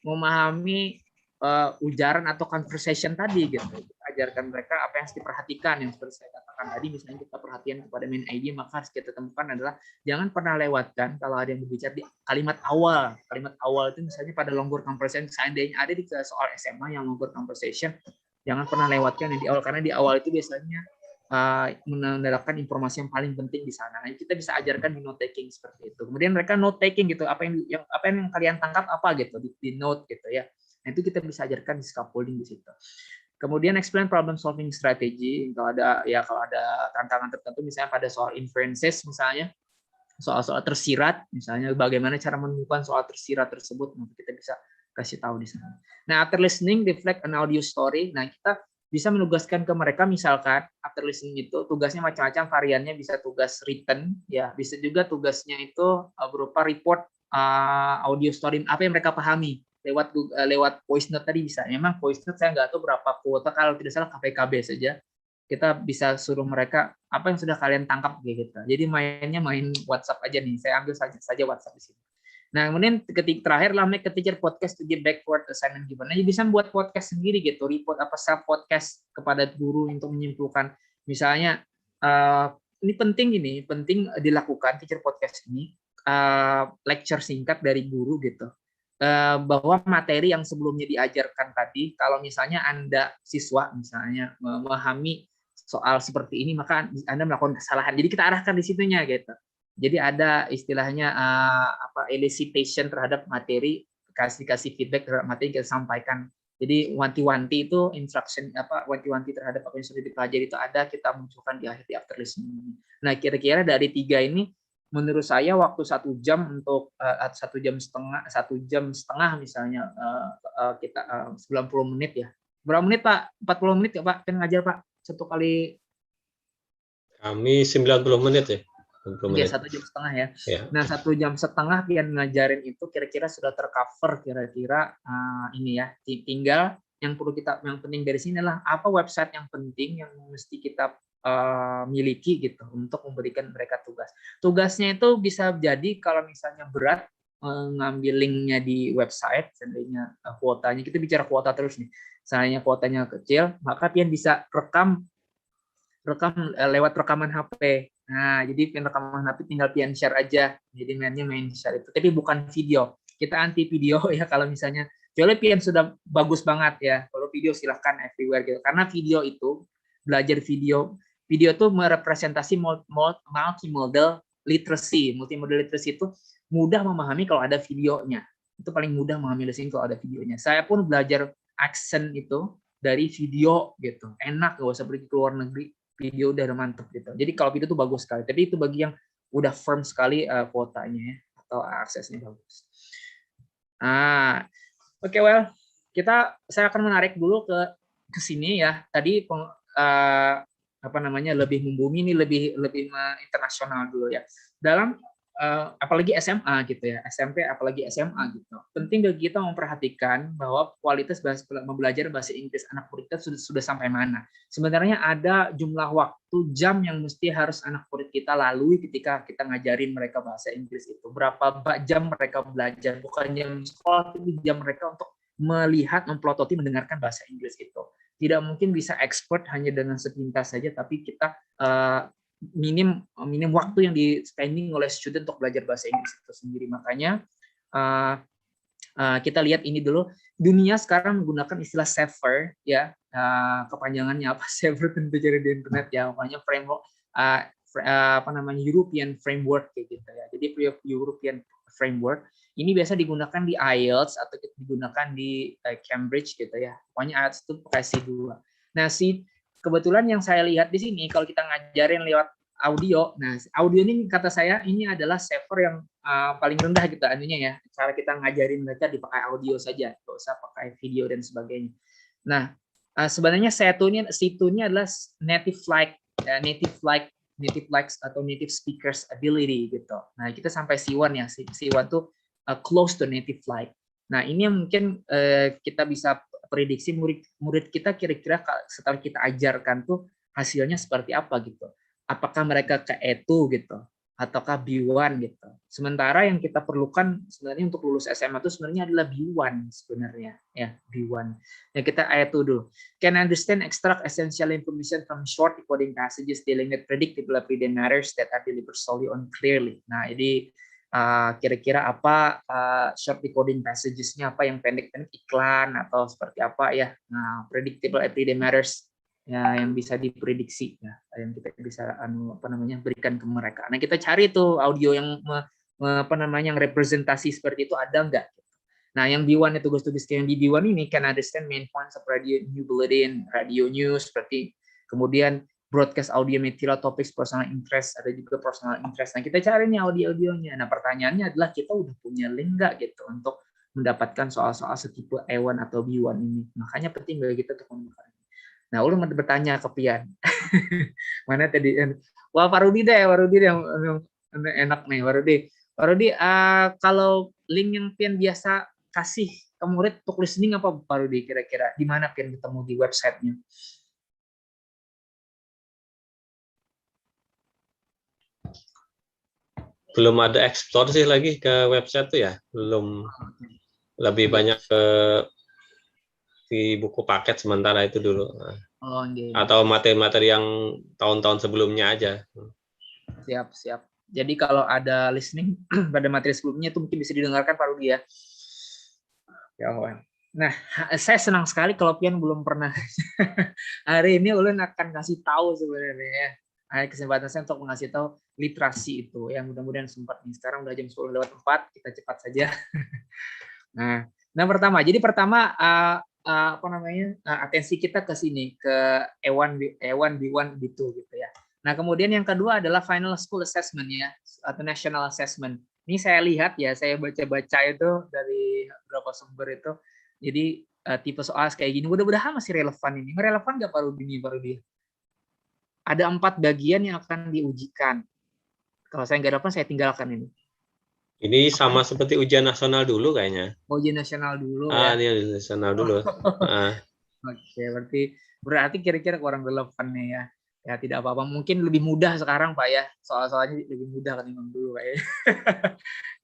memahami ujaran atau conversation tadi gitu. Ajarkan mereka apa yang harus diperhatikan, yang seperti saya katakan tadi, misalnya kita perhatian kepada main ID, maka harus kita temukan adalah jangan pernah lewatkan kalau ada yang berbicara di kalimat awal. Kalimat awal itu misalnya pada long word conversation, seandainya ada di soal SMA yang long word conversation, jangan pernah lewatkan yang di awal, karena di awal itu biasanya menandakan informasi yang paling penting di sana. Nah, kita bisa ajarkan di note taking seperti itu. Kemudian mereka note taking gitu, apa yang kalian tangkap apa gitu di note gitu ya. Nah, itu kita bisa ajarkan di scaffolding di situ. Kemudian explain problem solving strategy. Kalau ada tantangan tertentu, misalnya pada soal inferences misalnya, soal-soal tersirat, misalnya bagaimana cara menemukan soal tersirat tersebut, nanti kita bisa kasih tahu di sana. Nah, after listening, reflect an audio story. Nah, kita bisa menugaskan ke mereka, misalkan after listening itu tugasnya macam-macam, variannya bisa tugas written, ya bisa juga tugasnya itu berupa report audio story, apa yang mereka pahami lewat voice note tadi bisa. Memang voice note saya nggak tahu berapa kuota, kalau tidak salah KPKB saja. Kita bisa suruh mereka apa yang sudah kalian tangkap gitu. Jadi main WhatsApp aja nih. Saya ambil saja WhatsApp di sini. Nah, kemudian terakhir lah make a teacher podcast to give back for assignment given. Nah, bisa buat podcast sendiri gitu, report self podcast kepada guru untuk menyimpulkan. Misalnya ini penting dilakukan teacher podcast ini, lecture singkat dari guru gitu. Bahwa materi yang sebelumnya diajarkan tadi, kalau misalnya Anda siswa misalnya memahami soal seperti ini, maka Anda melakukan kesalahan. Jadi kita arahkan di situnya gitu. Jadi ada istilahnya elicitation terhadap materi, kasih feedback terhadap materi yang kita sampaikan. Jadi wanti-wanti itu instruction wanti-wanti terhadap apa yang sudah dipelajari itu ada, kita munculkan di akhir di after listening. Nah, kira-kira dari 3 ini menurut saya waktu 1 jam untuk 1 jam setengah misalnya kita 90 menit ya. Berapa menit Pak? 40 menit ya Pak? Kan ngajar Pak 1 kali. Kami 90 menit ya. 1 jam setengah ya. Nah 1 jam setengah pian ngajarin itu kira-kira sudah tercover kira-kira ini ya. Tinggal yang penting dari sini adalah apa website yang penting yang mesti kita miliki gitu untuk memberikan mereka tugas. Tugasnya itu bisa jadi kalau misalnya berat ngambil linknya di website, seandainya kuotanya, kita bicara kuota terus nih. Seandainya kuotanya kecil, maka pian bisa rekam lewat rekaman HP. Nah, jadi rekaman HP tinggal pian share aja. Jadi main share itu. Tapi bukan video. Kita anti video ya kalau misalnya. Kecuali pian sudah bagus banget ya. Kalau video silahkan everywhere gitu. Karena video itu belajar video itu merepresentasi multimodal literacy. Multimodal literacy itu mudah memahami kalau ada videonya. Itu paling mudah memahami listening kalau ada videonya. Saya pun belajar accent itu dari video gitu. Enak, gak usah pergi ke luar negeri. Video udah mantep gitu. Jadi kalau video itu bagus sekali. Tapi itu bagi yang udah firm sekali kuotanya ya, atau aksesnya bagus. Oke, saya akan menarik dulu ke sini ya. Tadi lebih membumi ini lebih internasional dulu ya. Dalam apalagi SMA gitu ya, SMP apalagi SMA gitu. Penting bagi kita memperhatikan bahwa kualitas belajar bahasa Inggris anak murid kita sudah sampai mana. Sebenarnya ada jumlah waktu jam yang mesti harus anak murid kita lalui ketika kita ngajarin mereka bahasa Inggris itu. Berapa jam mereka belajar, bukan jam sekolah, tapi jam mereka untuk melihat, mempelototi, mendengarkan bahasa Inggris itu. Tidak mungkin bisa expert hanya dengan sepintas saja, tapi kita minim waktu yang di spending oleh student untuk belajar bahasa Inggris itu sendiri. Makanya kita lihat ini dulu, dunia sekarang menggunakan istilah SAFER ya, kepanjangannya apa? SAFER tentu cari di internet ya, makanya framework European framework kayak gitu ya. Jadi European framework ini biasa digunakan di IELTS atau digunakan di Cambridge gitu ya. Pokoknya IELTS itu pakai C2. Nah, kebetulan yang saya lihat di sini kalau kita ngajarin lewat audio, nah audio ini kata saya ini adalah SAFER yang paling rendah gitu anunya ya. Cara kita ngajarin mereka dipakai audio saja, nggak usah pakai video dan sebagainya. Nah, sebenarnya C2-nya adalah native likes atau native speakers ability gitu. Nah, kita sampai C1 ya. C1 tuh close to native like. Nah, ini yang mungkin kita bisa prediksi murid kita kira-kira setelah kita ajarkan tuh hasilnya seperti apa gitu. Apakah mereka ke E2 gitu, ataukah B1 gitu. Sementara yang kita perlukan sebenarnya untuk lulus SMA itu sebenarnya adalah B1 sebenarnya, ya B1. Yang kita E2 dulu. Can understand extract essential information from short decoding passages dealing with predictable everyday matters that are delivered solely on clearly. Nah, jadi kira-kira apa short decoding passages-nya, apa yang pendek-pendek iklan atau seperti apa ya. Nah, predictable everyday matters ya, yang bisa diprediksi ya, yang kita bisa berikan ke mereka. Nah, kita cari tuh audio yang yang representasi seperti itu ada enggak. Nah, yang B1 itu tugas-tugas yang di B1 ini can understand main points of radio new bulletin, radio news seperti kemudian broadcast audio material topics personal interest, ada juga personal interest. Nah, kita cari nih audio-audionya. Nah, pertanyaannya adalah kita udah punya link nggak gitu untuk mendapatkan soal-soal setipe E1 atau B1 ini. Makanya penting bagi kita untuk menemukan. Nah, ulun bertanya ke Pian. Mana tadi? Wah, Pak Rudi deh yang enak nih, Pak Rudi. Kalau link yang Pian biasa kasih ke murid untuk listening apa, Pak Rudi, kira-kira? Di mana Pian ketemu di website-nya? Belum ada explore sih lagi ke website tuh ya, belum. Lebih banyak ke di buku paket sementara itu dulu. Atau materi-materi yang tahun-tahun sebelumnya aja. Siap. Jadi kalau ada listening pada materi sebelumnya itu mungkin bisa didengarkan Pak Rudi ya. Nah, saya senang sekali kalau Pian belum pernah. Hari ini ulun akan kasih tahu sebenarnya ya. Kesempatan saya untuk mengasih tahu literasi itu. Yang mudah-mudahan sempat nih. Sekarang udah jam 10:04, kita cepat saja. Nah, pertama atensi kita ke sini, ke E1, B1, B2 gitu ya. Nah, kemudian yang kedua adalah final school assessment ya, atau national assessment. Ini saya lihat ya, saya baca-baca itu dari beberapa sumber itu. Jadi tipe soal kayak gini, mudah-mudahan masih relevan ini. Relevan nggak Pak Rudi? Ada 4 bagian yang akan diujikan. Kalau saya nggak relevan, saya tinggalkan ini. Ini sama seperti ujian nasional dulu kayaknya. Ujian nasional dulu ya. Ini ujian nasional dulu. Oke, berarti kira-kira kurang relevan nih ya. Ya tidak apa-apa, mungkin lebih mudah sekarang Pak ya. Soal-soalnya lebih mudah ketimbang dulu Pak ya.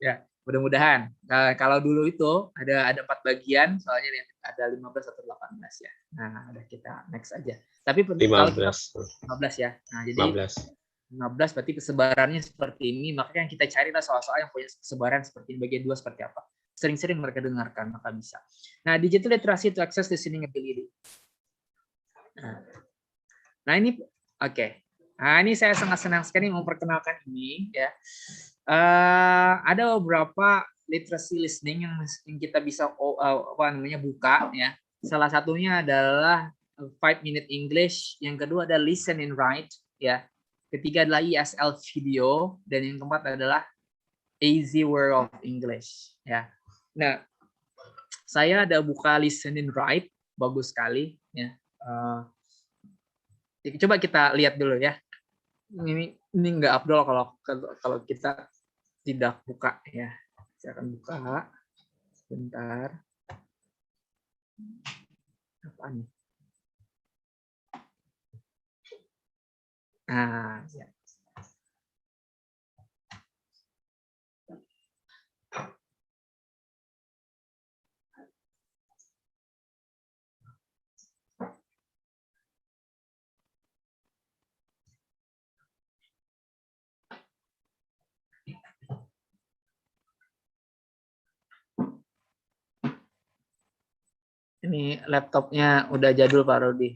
Ya, mudah-mudahan. Nah, kalau dulu itu ada 4 bagian, soalnya ada 15 atau 18 ya. Nah, udah kita next aja. Tapi 15 ya. Nah, jadi 15 berarti kesebarannya seperti ini, makanya yang kita cari lah soal-soal yang punya kesebaran seperti ini. Bagian 2 seperti apa. Sering-sering mereka dengarkan, maka bisa. Nah, digital literacy to access listening ability. Nah, ini oke. Nah, ini saya sangat senang sekali memperkenalkan ini ya. Ada beberapa literacy listening yang kita bisa buka ya. Salah satunya adalah 5 Minute English, yang kedua ada Listen and Write ya. Ketiga adalah ESL video, dan yang keempat adalah Easy World of English ya. Nah, saya ada buka Listen and Write, bagus sekali ya. Coba kita lihat dulu ya. Ini nggak afdol kalau kita tidak buka ya. Saya akan buka sebentar. Apa nih? Ya. Ini laptopnya udah jadul Pak Rudi.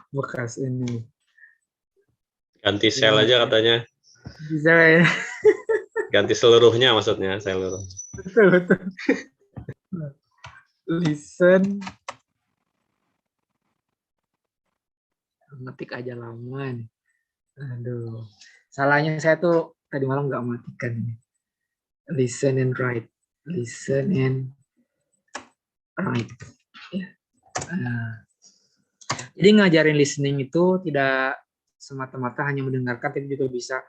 Bekas ini. Ganti sel aja katanya. Bisa ya. Ganti seluruhnya maksudnya, seluruh. Betul. Listen. Ngetik aja lama nih. Aduh. Salahnya saya tuh tadi malam nggak matikan ini. Listen and write. Listen and write. Ya. Jadi ngajarin listening itu tidak semata-mata hanya mendengarkan, tapi juga bisa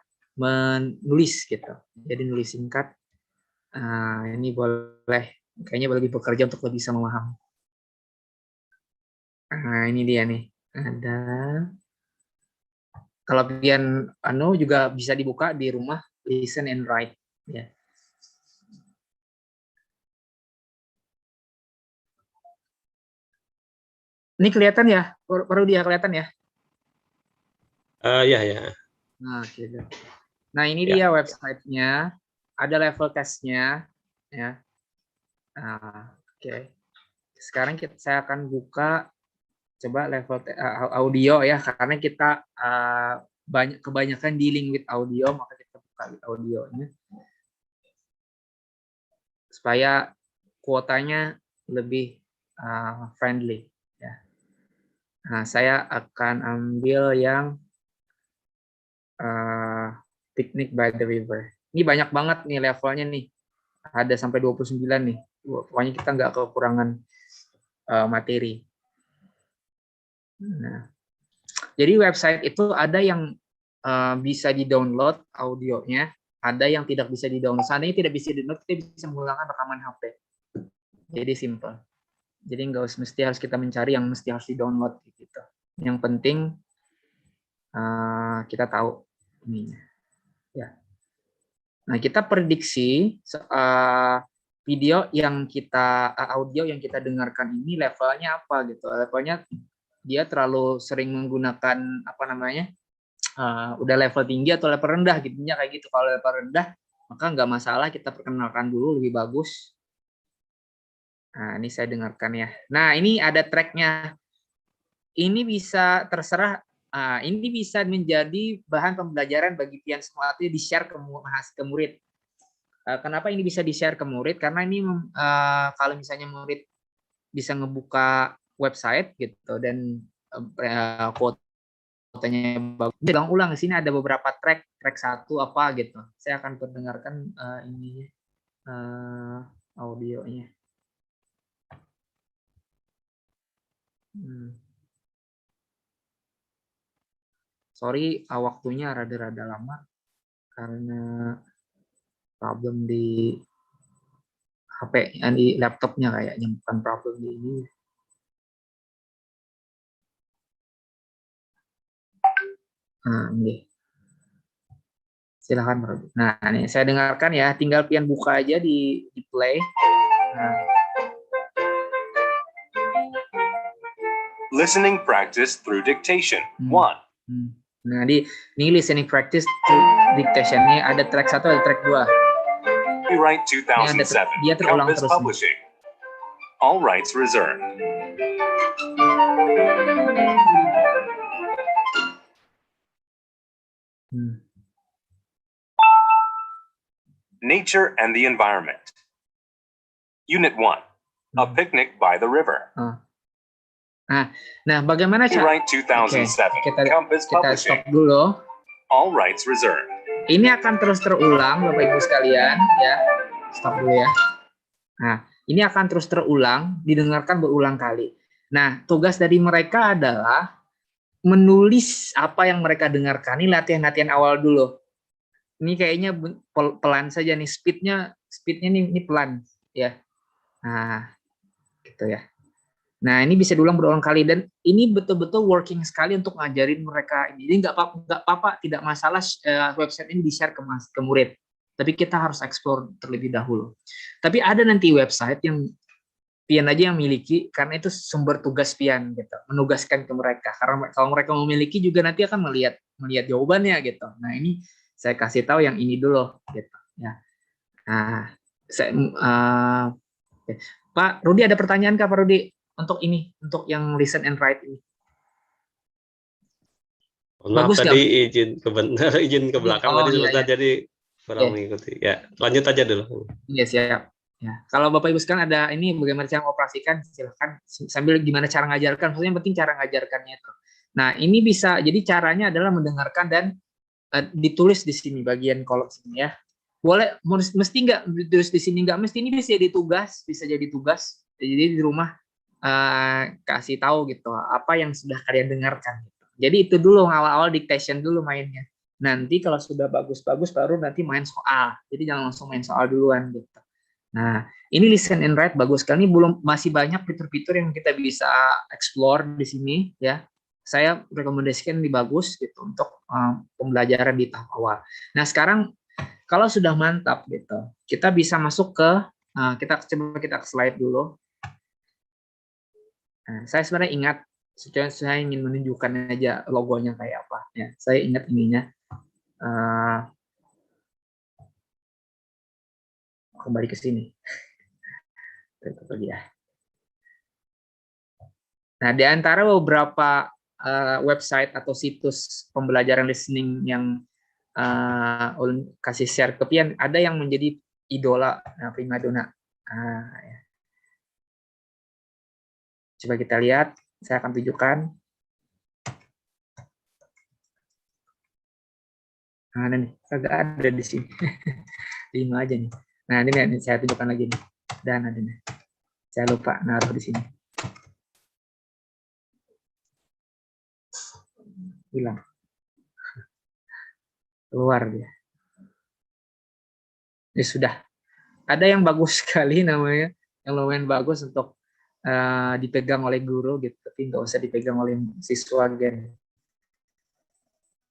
menulis gitu. Jadi nulis singkat. Ini boleh, kayaknya lebih bekerja untuk lebih bisa memahami. Ini dia nih. Ada. Kalau pian juga bisa dibuka di rumah, listen and write. Ya. Ini kelihatan ya? Perlu dia kelihatan ya? Ya. Nah, gitu. Nah, ini Ya. dia websitenya. Ada level testnya. Ya. Oke. Sekarang saya akan buka coba level audio ya, karena kita kebanyakan dealing with audio, maka kita buka audionya supaya kuotanya lebih friendly. Ya. Nah, saya akan ambil yang Picnic by the River. Ini banyak banget nih levelnya nih. Ada sampai 29 nih. Pokoknya kita nggak kekurangan materi. Nah, jadi website itu ada yang bisa di-download audionya, ada yang tidak bisa di-download. Seandainya tidak bisa di-download, kita bisa menggunakan rekaman HP. Jadi simple. Jadi nggak mesti harus kita mencari yang mesti harus di-download gitu. Yang penting kita tahu ininya. Ya. Nah, kita prediksi audio yang kita dengarkan ini levelnya apa gitu. Levelnya dia terlalu sering menggunakan udah level tinggi atau level rendah gitunya kayak gitu. Kalau level rendah maka nggak masalah, kita perkenalkan dulu lebih bagus. Nah, ini saya dengarkan ya. Nah, ini ada tracknya. Ini bisa terserah. Ini bisa menjadi bahan pembelajaran bagi pian semua, itu di-share ke murid. Kenapa ini bisa di-share ke murid? Karena ini kalau misalnya murid bisa ngebuka website gitu dan kuotanya bagus, ulang-ulang. Di sini ada beberapa track 1 apa gitu. Saya akan perdengarkan ini audionya. Sorry, waktunya rada-rada lama karena problem di HP, di laptopnya kayaknya, bukan problem di ini. Ini. Silakan, Bro. Nah, ini saya dengarkan ya, tinggal pian buka aja di play. Listening practice through dictation. 1. Nah, ini listening practice through dictation. Ini ada track 1, ada track 2. Copyright 2007. Dia terulang Compass terus. Publishing. All rights reserved. Nature and the environment. Unit 1. A picnic by the river. Nah, bagaimana cara? Copyright 2007. Kita Compass stop Publishing. dulu. All rights reserved. Ini akan terus terulang, Bapak Ibu sekalian, ya. Stop dulu ya. Nah, ini akan terus terulang, didengarkan berulang kali. Nah, tugas dari mereka adalah menulis apa yang mereka dengarkan. Ini latihan-latihan awal dulu. Ini kayaknya pelan saja nih, speednya ini pelan, ya. Nah, gitu ya. Nah, ini bisa diulang berulang kali dan ini betul-betul working sekali untuk ngajarin mereka. Jadi nggak apa-apa, tidak masalah website ini di-share ke murid. Tapi kita harus explore terlebih dahulu. Tapi ada nanti website yang pian aja yang miliki, karena itu sumber tugas pian gitu, menugaskan ke mereka. Karena kalau mereka memiliki juga nanti akan melihat jawabannya gitu. Nah, ini saya kasih tahu yang ini dulu gitu ya. Nah, Pak Rudi, ada pertanyaan Kak Pak Rudi? Untuk ini, untuk yang listen and write ini. Maaf tadi izin ke belakang tadi sebentar, jadi kurang mengikuti. Ya, lanjut aja dulu. Iya, siap. Ya, kalau Bapak Ibu sekarang ada ini bagaimana cara mengoperasikan, silahkan sambil gimana cara ngajarkan, maksudnya yang penting cara ngajarkannya itu. Nah, ini bisa, jadi caranya adalah mendengarkan dan ditulis di sini bagian kolom sini ya. Boleh, mesti nggak ditulis di sini, nggak mesti, ini bisa jadi tugas. Jadi di rumah kasih tahu gitu apa yang sudah kalian dengarkan gitu. Jadi itu dulu awal-awal dictation dulu mainnya. Nanti kalau sudah bagus-bagus baru nanti main soal. Jadi jangan langsung main soal duluan gitu. Nah, ini listen and write bagus sekali. Ini masih banyak fitur-fitur yang kita bisa explore di sini ya. Saya rekomendasikan ini bagus gitu untuk pembelajaran di tahap awal. Nah, sekarang kalau sudah mantap gitu, kita bisa masuk ke kita ke slide dulu. Nah, saya sebenarnya ingat, saya ingin menunjukkan aja logonya kayak apa ya. Saya ingat ininya. Kembali ke sini. Nah, di antara beberapa website atau situs pembelajaran listening yang ulun kasih share ke Pian, ada yang menjadi idola primadona. Ya. Coba kita lihat, saya akan tunjukkan. Nah, ini agak ada di sini. 5 aja nih. Nah, ini saya tunjukkan lagi nih. Dan ada nih. Saya lupa naruh di sini. Hilang. Keluar dia. Ya sudah. Ada yang bagus sekali namanya, yang lumayan bagus untuk dipegang oleh guru gitu, tapi nggak usah dipegang oleh siswa gitu.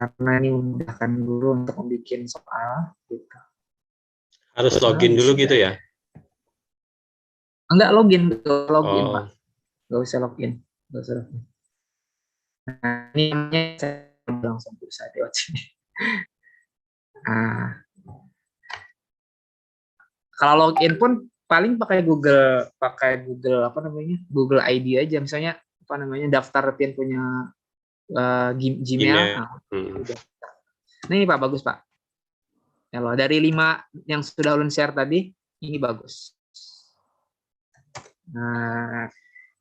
Karena ini memudahkan guru untuk membuat soal gitu. Harus login dulu gitu ya? Enggak login Pak. Nggak usah login. Nah, ini saya langsung berusaha lewat sini. Kalau login pun paling pakai Google Google ID aja, misalnya daftar Pian punya Gmail. Nah, ini Pak, bagus Pak. Kalau dari 5 yang sudah ulun share tadi, ini bagus. Nah,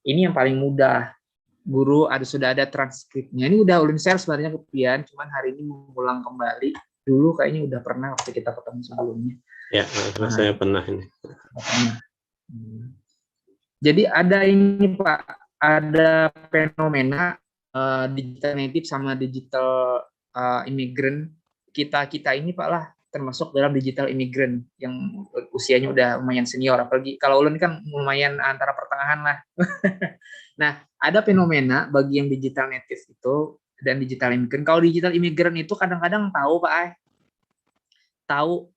ini yang paling mudah. Guru sudah ada transkripnya. Ini udah ulun share sebenarnya ke Pian, cuman hari ini mengulang kembali. Dulu kayaknya udah pernah waktu kita ketemu sebelumnya. Ya, saya pernah ini. Jadi ada ini Pak, ada fenomena digital native sama digital immigrant. Kita ini Pak lah termasuk dalam digital immigrant yang usianya udah lumayan senior, apalagi kalau ulun kan lumayan antara pertengahan lah. Nah, ada fenomena bagi yang digital native itu dan digital immigrant. Kalau digital immigrant itu kadang-kadang tahu Pak, tahu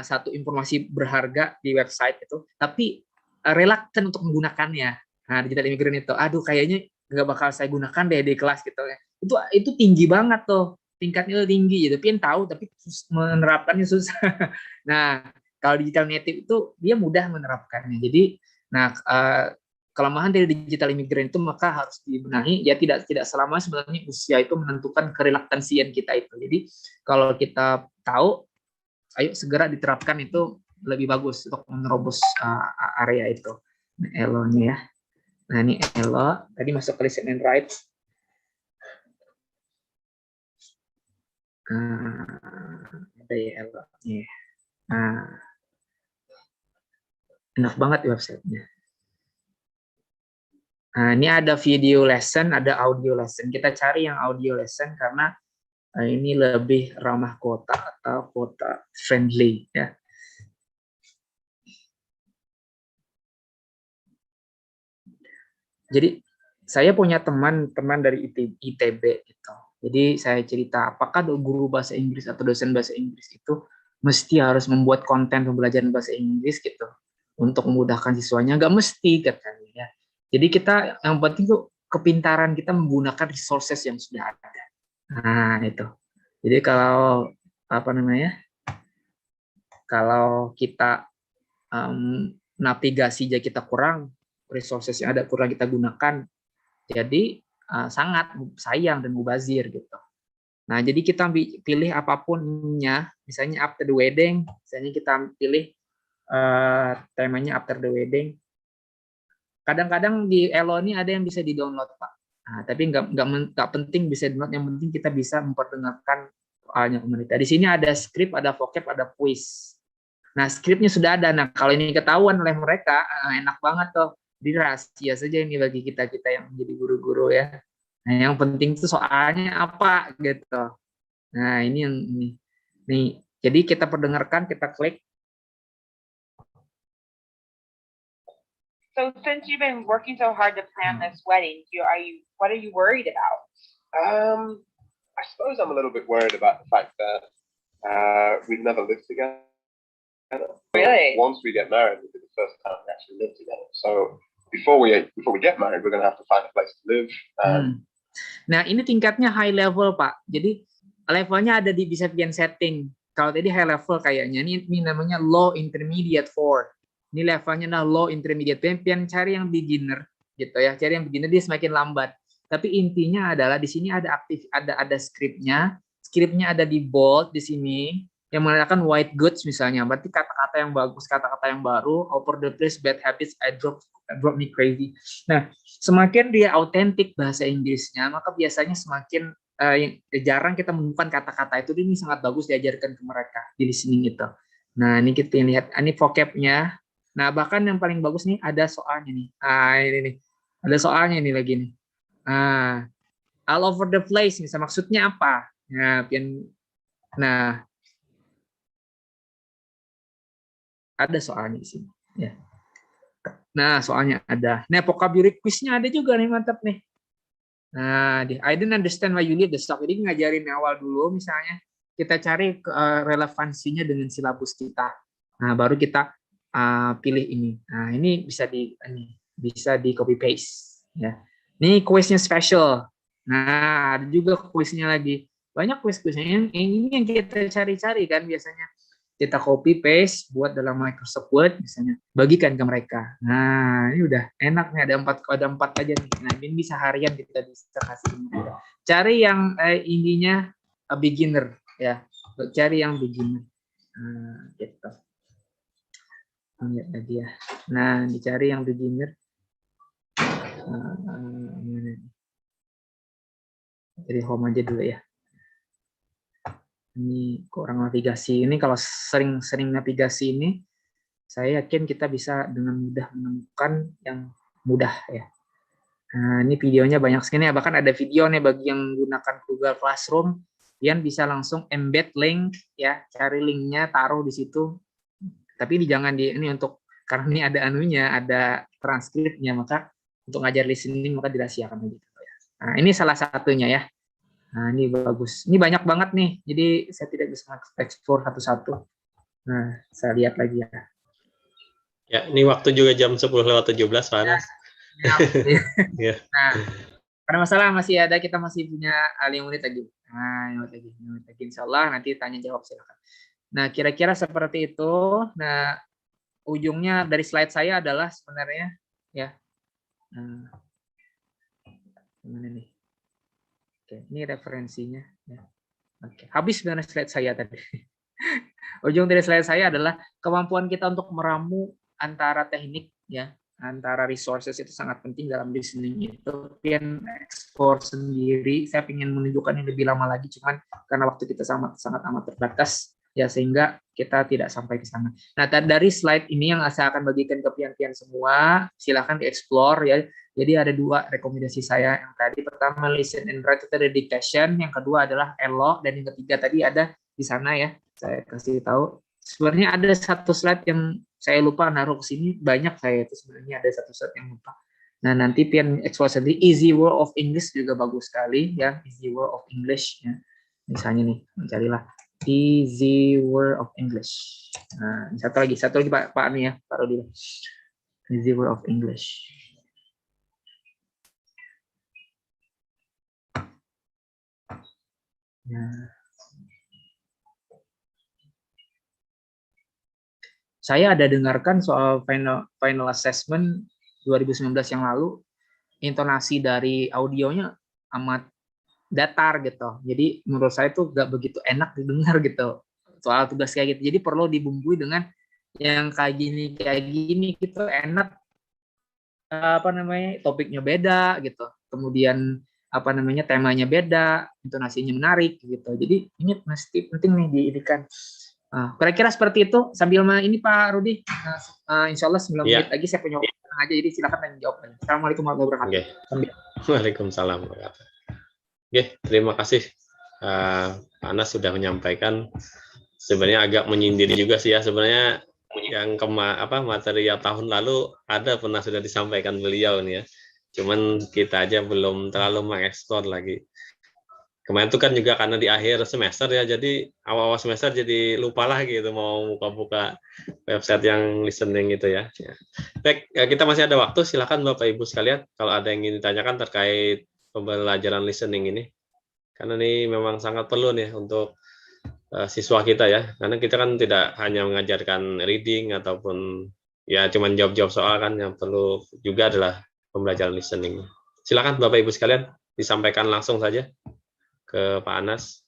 satu informasi berharga di website itu, tapi reluctant untuk menggunakannya. Nah, digital immigrant itu, aduh kayaknya nggak bakal saya gunakan deh di kelas gitu ya. Itu tinggi banget tuh, tingkatnya tinggi gitu. Pian tahu tapi menerapkannya susah. Nah, kalau digital native itu dia mudah menerapkannya. Jadi, kelemahan dari digital immigrant itu maka harus dibenahi. Ya tidak selama sebenarnya usia itu menentukan kerelaktansian kita itu. Jadi kalau kita tahu, ayo segera diterapkan, itu lebih bagus untuk menerobos area itu. Nah, ELO-nya ya. Nah, ini ELO. Tadi masuk ke listen and write. Ada ya ELO-nya. Enak banget websitenya. Nah, ini ada video lesson, ada audio lesson. Kita cari yang audio lesson karena ini lebih ramah kuota atau kuota friendly ya. Jadi saya punya teman dari ITB gitu. Jadi saya cerita, apakah guru bahasa Inggris atau dosen bahasa Inggris itu mesti harus membuat konten pembelajaran bahasa Inggris gitu untuk memudahkan siswanya? Nggak mesti katanya ya. Jadi kita yang penting tuh kepintaran kita menggunakan resources yang sudah ada. Nah, itu. Jadi kalau kalau kita navigasi aja kita kurang, resources yang ada kurang kita gunakan, jadi sangat sayang dan mubazir gitu. Nah, jadi kita pilih apapunnya, misalnya after the wedding, misalnya kita pilih temanya after the wedding. Kadang-kadang di ELO ini ada yang bisa di-download Pak. Nah, tapi nggak penting bisa download, yang penting kita bisa memperdengarkan soalnya pemerintah. Di sini ada skrip, ada vocab, ada quiz. Nah, skripnya sudah ada. Nah, kalau ini ketahuan oleh mereka, enak banget tuh. Jadi rahasia saja ini bagi kita yang menjadi guru-guru ya. Nah, yang penting itu soalnya apa gitu. Nah, ini yang ini. Nih, jadi kita perdengarkan, kita klik. So since you've been working so hard to plan this wedding, what are you worried about? I suppose I'm a little bit worried about the fact that we've never lived together. Really? Once we get married, it'll be the first time we actually live together. So before we get married, we're going to have to find a place to live. Nah, ini tingkatnya high level, Pak. Jadi levelnya ada di bisa pian setting. Kalau tadi high level kayaknya, ini namanya low intermediate 4. Ini levelnya nah low intermediate. Pian cari yang beginner gitu ya. Cari yang beginner dia semakin lambat. Tapi intinya adalah di sini ada ada skripnya. Skripnya ada di bold di sini yang mengatakan white goods misalnya. Berarti kata-kata yang bagus, kata-kata yang baru. Over the place, bad habits, I drop me crazy. Nah, semakin dia autentik bahasa Inggrisnya, maka biasanya semakin jarang kita menemukan kata-kata itu. Ini sangat bagus diajarkan ke mereka di listening itu. Nah, ini kita lihat, ini vocabnya. Nah, bahkan yang paling bagus nih ada soalnya nih. Ini nih. Ada soalnya nih lagi nih. All over the place, misalnya maksudnya apa? Nah, ada soalnya di sini. Ya. Nah, soalnya ada. Nah, vocabulary quiz-nya ada juga nih, mantap nih. Nah, I didn't understand why you leave the stock. Jadi ngajarin awal dulu, misalnya kita cari relevansinya dengan silabus kita. Nah, baru kita pilih ini. Nah, ini bisa di copy paste. Ya. Ini quiz-nya special. Nah, ada juga quiz-nya lagi. Banyak quiz-quiznya ini yang kita cari-cari kan biasanya. Kita copy paste buat dalam Microsoft Word misalnya, bagikan ke mereka. Nah, ini udah enak nih, ada empat aja nih. Nah, ini bisa harian kita bisa kasih ini. Cari yang intinya beginner ya. Cari yang beginner. Gitu. Lihat lagi ya. Nah, dicari yang beginner. Dari home aja dulu ya. Ini kurang navigasi. Ini kalau sering navigasi ini, saya yakin kita bisa dengan mudah menemukan yang mudah ya. Nah, ini videonya banyak sekali. Bahkan ada video nih bagi yang menggunakan Google Classroom, yang bisa langsung embed link ya, cari linknya, taruh di situ. Tapi jangan ini untuk karena ini ada anunya, ada transkripnya, maka untuk ngajar listening maka dirahasiakan gitu ya. Nah, ini salah satunya ya. Nah, ini bagus. Ini banyak banget nih. Jadi saya tidak bisa explore satu-satu. Nah, saya lihat lagi ya. Ya, ini waktu juga jam 10:17, Pak Anas. Ya. Nah, karena masalah masih ada, kita masih punya 5 menit lagi. Nah, 5 menit lagi. Insya Allah nanti tanya jawab silakan. Nah, kira-kira seperti itu. Nah, ujungnya dari slide saya adalah sebenarnya ya. Nah, gimana nih? Oke, ini referensinya. Ya. Oke, habis sebenarnya slide saya tadi. Ujung dari slide saya adalah kemampuan kita untuk meramu antara teknik, ya, antara resources itu sangat penting dalam listening itu. Pian ekspor sendiri, saya ingin menunjukkan ini lebih lama lagi, cuman karena waktu kita sangat amat terbatas, ya sehingga kita tidak sampai ke sana. Nah, dari slide ini yang saya akan bagikan ke pian-pian semua, silahkan dieksplor ya. Jadi ada 2 rekomendasi saya yang tadi. Pertama, listen and write itu ada dictation, yang kedua adalah ELO, dan yang ketiga tadi ada di sana ya. Saya kasih tahu. Sebenarnya ada satu slide yang saya lupa naruh ke sini, banyak saya itu sebenarnya ada satu slide yang lupa. Nah, nanti pian explore sendiri. Easy Word of English juga bagus sekali ya, Easy Word of English ya. Misalnya nih, mencarilah Easy Word of English. Nah, satu lagi Pak nih ya, Pak Rudi. Easy Word of English. Nah. Saya ada dengarkan soal final assessment 2019 yang lalu, intonasi dari audionya amat datar gitu. Jadi menurut saya tuh gak begitu enak didengar gitu. Soal tugas kayak gitu. Jadi perlu dibumbui dengan yang kayak gini gitu, enak. Topiknya beda gitu. Kemudian temanya beda, intonasinya menarik gitu. Jadi ini mesti penting nih diidikan. Kira-kira seperti itu. Sambil ini Pak Rudi, insya Allah 9 menit lagi saya punya waktu aja, jadi silakan tanya jawab. Assalamualaikum warahmatullahi wabarakatuh. Waalaikumsalam warahmatullahi wabarakatuh. Oke, terima kasih Pak Anas sudah menyampaikan, sebenarnya agak menyindir juga sih ya sebenarnya yang materi yang tahun lalu pernah sudah disampaikan beliau nih ya. Cuman kita aja belum terlalu mengeksplor lagi. Kemarin itu kan juga karena di akhir semester ya, jadi awal-awal semester jadi lupa lah gitu mau buka-buka website yang listening gitu ya. Baik, kita masih ada waktu, silakan Bapak Ibu sekalian kalau ada yang ingin ditanyakan terkait pembelajaran listening ini. Karena ini memang sangat perlu nih untuk siswa kita ya, karena kita kan tidak hanya mengajarkan reading ataupun ya cuman jawab-jawab soal kan, yang perlu juga adalah pembelajaran listening. Silakan Bapak Ibu sekalian disampaikan langsung saja ke Pak Anas.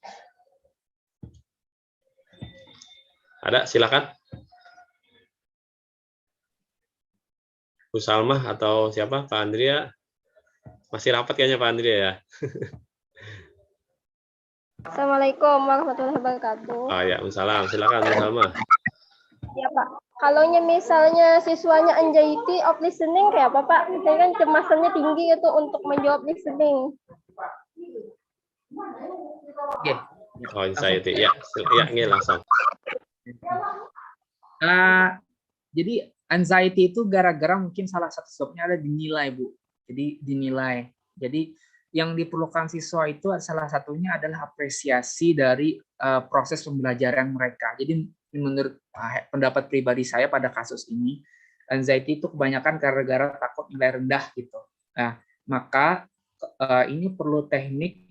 Ada, silakan. Bu Salmah atau siapa? Pak Andrea. Masih rapat kayaknya Pak Andrea ya. Assalamualaikum warahmatullahi wabarakatuh. Oh ya, salam. Silakan Bu Salmah. Ya Pak, kalau misalnya siswanya anxiety of listening kayak apa Pak? Misalnya kan kecemasannya tinggi itu untuk menjawab listening. Oke. Oh, anxiety. Ya, ini langsung. Jadi anxiety itu gara-gara mungkin salah satu sebabnya ada dinilai, Bu. Jadi dinilai. Jadi yang diperlukan siswa itu salah satunya adalah apresiasi dari proses pembelajaran mereka. Jadi menurut pendapat pribadi saya pada kasus ini, anxiety itu kebanyakan gara-gara takut nilai rendah gitu. Nah, maka ini perlu teknik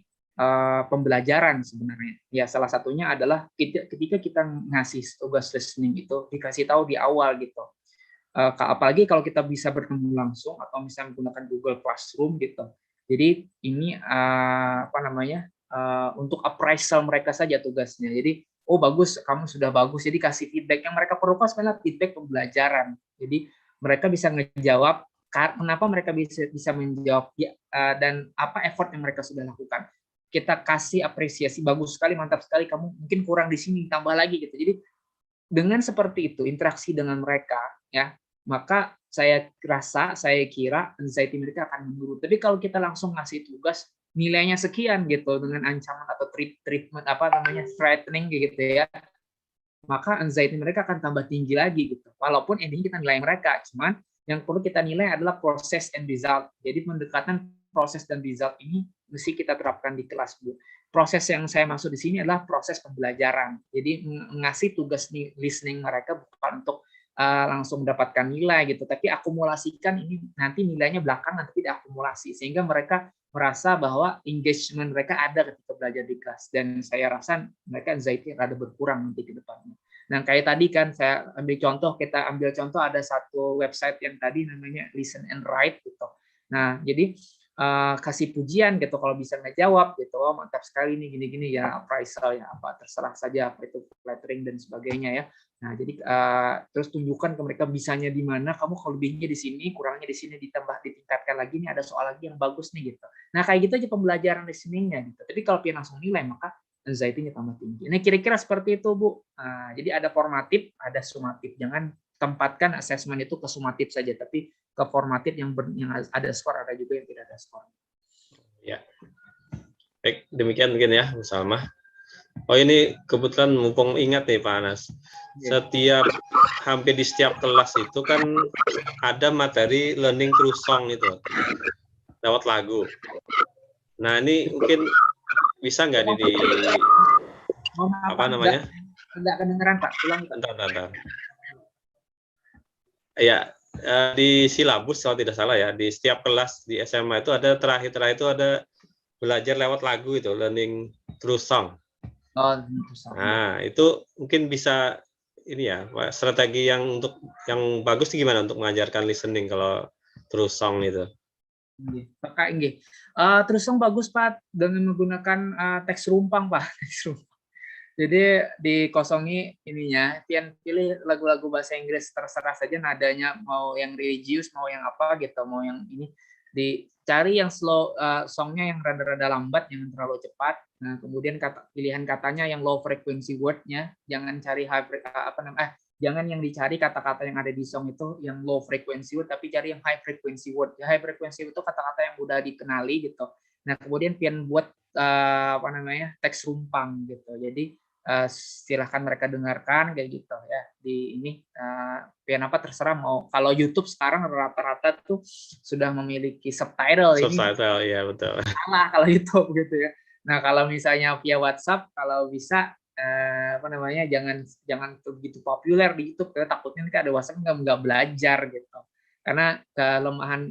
pembelajaran sebenarnya. Ya, salah satunya adalah ketika kita ngasih tugas listening itu dikasih tahu di awal gitu. Apalagi kalau kita bisa bertemu langsung atau misalnya menggunakan Google Classroom gitu. Jadi ini untuk appraisal mereka saja tugasnya. Jadi oh bagus, kamu sudah bagus. Jadi kasih feedback yang mereka perlukan sebenarnya feedback pembelajaran. Jadi mereka bisa ngejawab kenapa mereka bisa menjawab dan apa effort yang mereka sudah lakukan. Kita kasih apresiasi, bagus sekali, mantap sekali, kamu mungkin kurang di sini, tambah lagi gitu. Jadi dengan seperti itu interaksi dengan mereka ya, maka saya kira anxiety mereka akan menurun. Tapi kalau kita langsung ngasih tugas nilainya sekian gitu dengan ancaman atau treatment threatening gitu ya, maka anxiety mereka akan tambah tinggi lagi gitu. Walaupun endingnya kita nilai mereka, cuman yang perlu kita nilai adalah proses and result. Jadi pendekatan proses dan result ini mesti kita terapkan di kelas, Bu. Proses yang saya maksud di sini adalah proses pembelajaran. Jadi ngasih tugas listening mereka bukan untuk langsung mendapatkan nilai gitu, tapi akumulasikan ini nanti nilainya belakangan tapi diakumulasi sehingga mereka merasa bahwa engagement mereka ada ketika belajar di kelas, dan saya rasa mereka anxiety rada berkurang nanti ke depannya. Nah, kayak tadi kan saya kita ambil contoh ada satu website yang tadi namanya Listen and Write gitu. Nah, jadi kasih pujian gitu kalau bisa ngejawab gitu, oh, mantap sekali nih gini-gini ya, appraisal ya apa terserah saja apa itu flattering dan sebagainya ya. Nah, jadi terus tunjukkan ke mereka bisanya di mana, kamu kalau lebihnya di sini, kurangnya di sini, ditingkatkan lagi, nih ada soal lagi yang bagus nih gitu. Nah, kayak gitu aja pembelajaran listeningnya gitu. Tapi kalau dia langsung nilai maka anxiety-nya tambah tinggi. Nah, kira-kira seperti itu, Bu. Nah, jadi ada formatif, ada sumatif. Jangan tempatkan asesmen itu ke sumatif saja, tapi ke formatif yang ada skor, ada juga yang tidak ada skor. Ya. Baik, demikian mungkin ya, Bu Salmah. Oh, ini kebetulan mumpung ingat nih Pak Anas. Hampir di setiap kelas itu kan ada materi learning through song itu, lewat lagu. Nah, ini mungkin bisa nggak apa namanya? Tidak kedengeran Pak, ulang. Bentar. Ya, di silabus kalau tidak salah ya, di setiap kelas di SMA itu ada terakhir itu ada belajar lewat lagu itu, learning through song. Oh, nah, itu mungkin bisa ini ya, strategi yang bagus gimana untuk mengajarkan listening kalau through song itu. Terus song bagus Pak dengan menggunakan teks rumpang Pak. Jadi dikosongi ininya, pilih lagu-lagu bahasa Inggris terserah saja nadanya, mau yang religius, mau yang apa gitu, mau yang ini. Dicari yang slow, songnya yang rada-rada lambat, jangan terlalu cepat. Nah, kemudian pilihan katanya yang low frequency word-nya, jangan cari jangan yang dicari kata-kata yang ada di song itu yang low frequency word, tapi cari yang high frequency word. High frequency itu kata-kata yang mudah dikenali gitu. Nah, kemudian pian buat apa namanya, teks rumpang gitu. Jadi silahkan mereka dengarkan kayak gitu ya di ini pian apa terserah mau. Kalau YouTube sekarang rata-rata tuh sudah memiliki subtitle, ini Subtitle, ya betul. salah kalau YouTube gitu ya. Nah kalau misalnya via WhatsApp, kalau bisa apa namanya, jangan begitu populer di YouTube, karena takutnya nanti ada WhatsApp nggak belajar gitu. Karena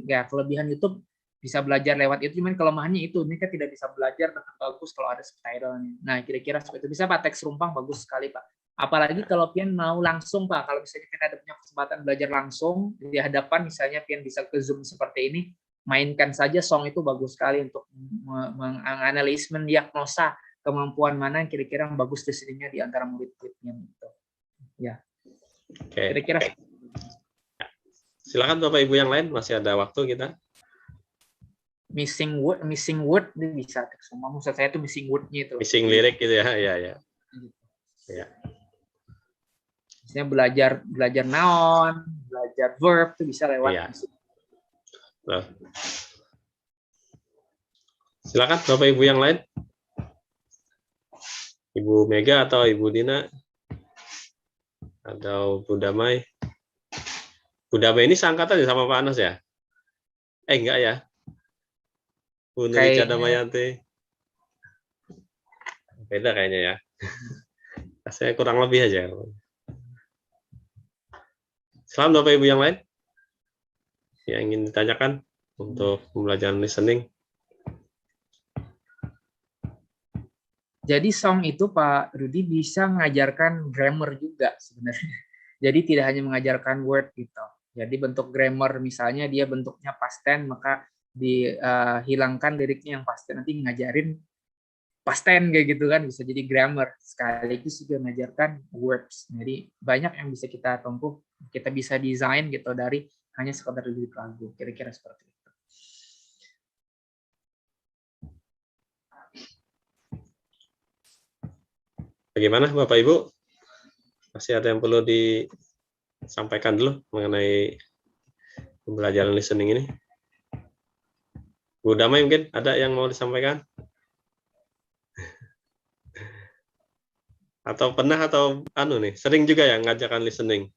kelebihan YouTube bisa belajar lewat itu, cuman kelemahannya itu ini kan tidak bisa belajar dengan bagus kalau ada subtitlenya. Nah kira-kira seperti itu. Bisa Pak, teks rumpang bagus sekali Pak. Apalagi kalau pian mau langsung Pak, kalau misalnya pian ada punya kesempatan belajar langsung di hadapan, misalnya pian bisa ke Zoom seperti ini, mainkan saja song itu bagus sekali untuk menganalisis, mendiagnosa kemampuan mana yang kira-kira yang bagus listeningnya di antara murid-muridnya gitu. Ya. Oke. Kira-kira. Silakan Bapak Ibu yang lain, masih ada waktu kita. Missing word itu bisa teks rumpang. Maksud saya itu missing word-nya itu. Missing lirik gitu ya, ya. Ya. Misalnya belajar noun, belajar verb itu bisa lewat. Ya. Nah. Silakan Bapak Ibu yang lain. Ibu Mega atau Ibu Dina atau Bu Damai. Bu Damai ini seangkatan ya sama Pak Anas ya? Enggak ya? Bu Nurica Damayanti. Beda kayaknya ya. Saya kurang lebih aja. Selamat Bapak Ibu yang lain yang ingin ditanyakan untuk pembelajaran listening. Jadi song itu Pak Rudi bisa mengajarkan grammar juga sebenarnya. Jadi tidak hanya mengajarkan word gitu. Jadi bentuk grammar misalnya dia bentuknya past tense, maka dihilangkan liriknya yang past tense, nanti ngajarin past tense kayak gitu kan, bisa jadi grammar sekaligus juga mengajarkan words. Jadi banyak yang bisa kita tempuh, kita bisa desain gitu dari hanya sekedar lirik lagu, kira-kira seperti itu. Bagaimana Bapak Ibu? Masih ada yang perlu disampaikan dulu mengenai pembelajaran listening ini? Bu Damai mungkin ada yang mau disampaikan? Atau pernah atau nih, sering juga ya ngajarkan listening?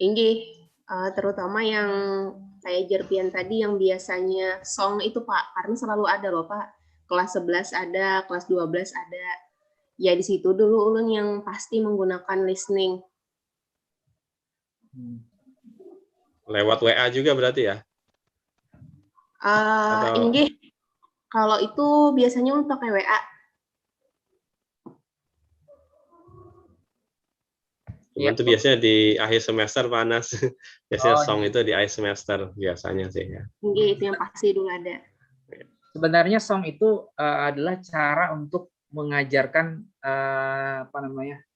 Inggih, terutama yang kayak Jerpian tadi yang biasanya song itu Pak, karena selalu ada loh Pak. Kelas 11 ada, kelas 12 ada. Ya di situ dulu ulun yang pasti menggunakan listening. Lewat WA juga berarti ya? Inggih, kalau itu biasanya ulun pakai WA. Cuman itu biasanya di akhir semester Pak Anas. Biasanya song itu di akhir semester biasanya sih ya. Inggih, itu yang pasti dulu ada. Sebenarnya song itu adalah cara untuk mengajarkan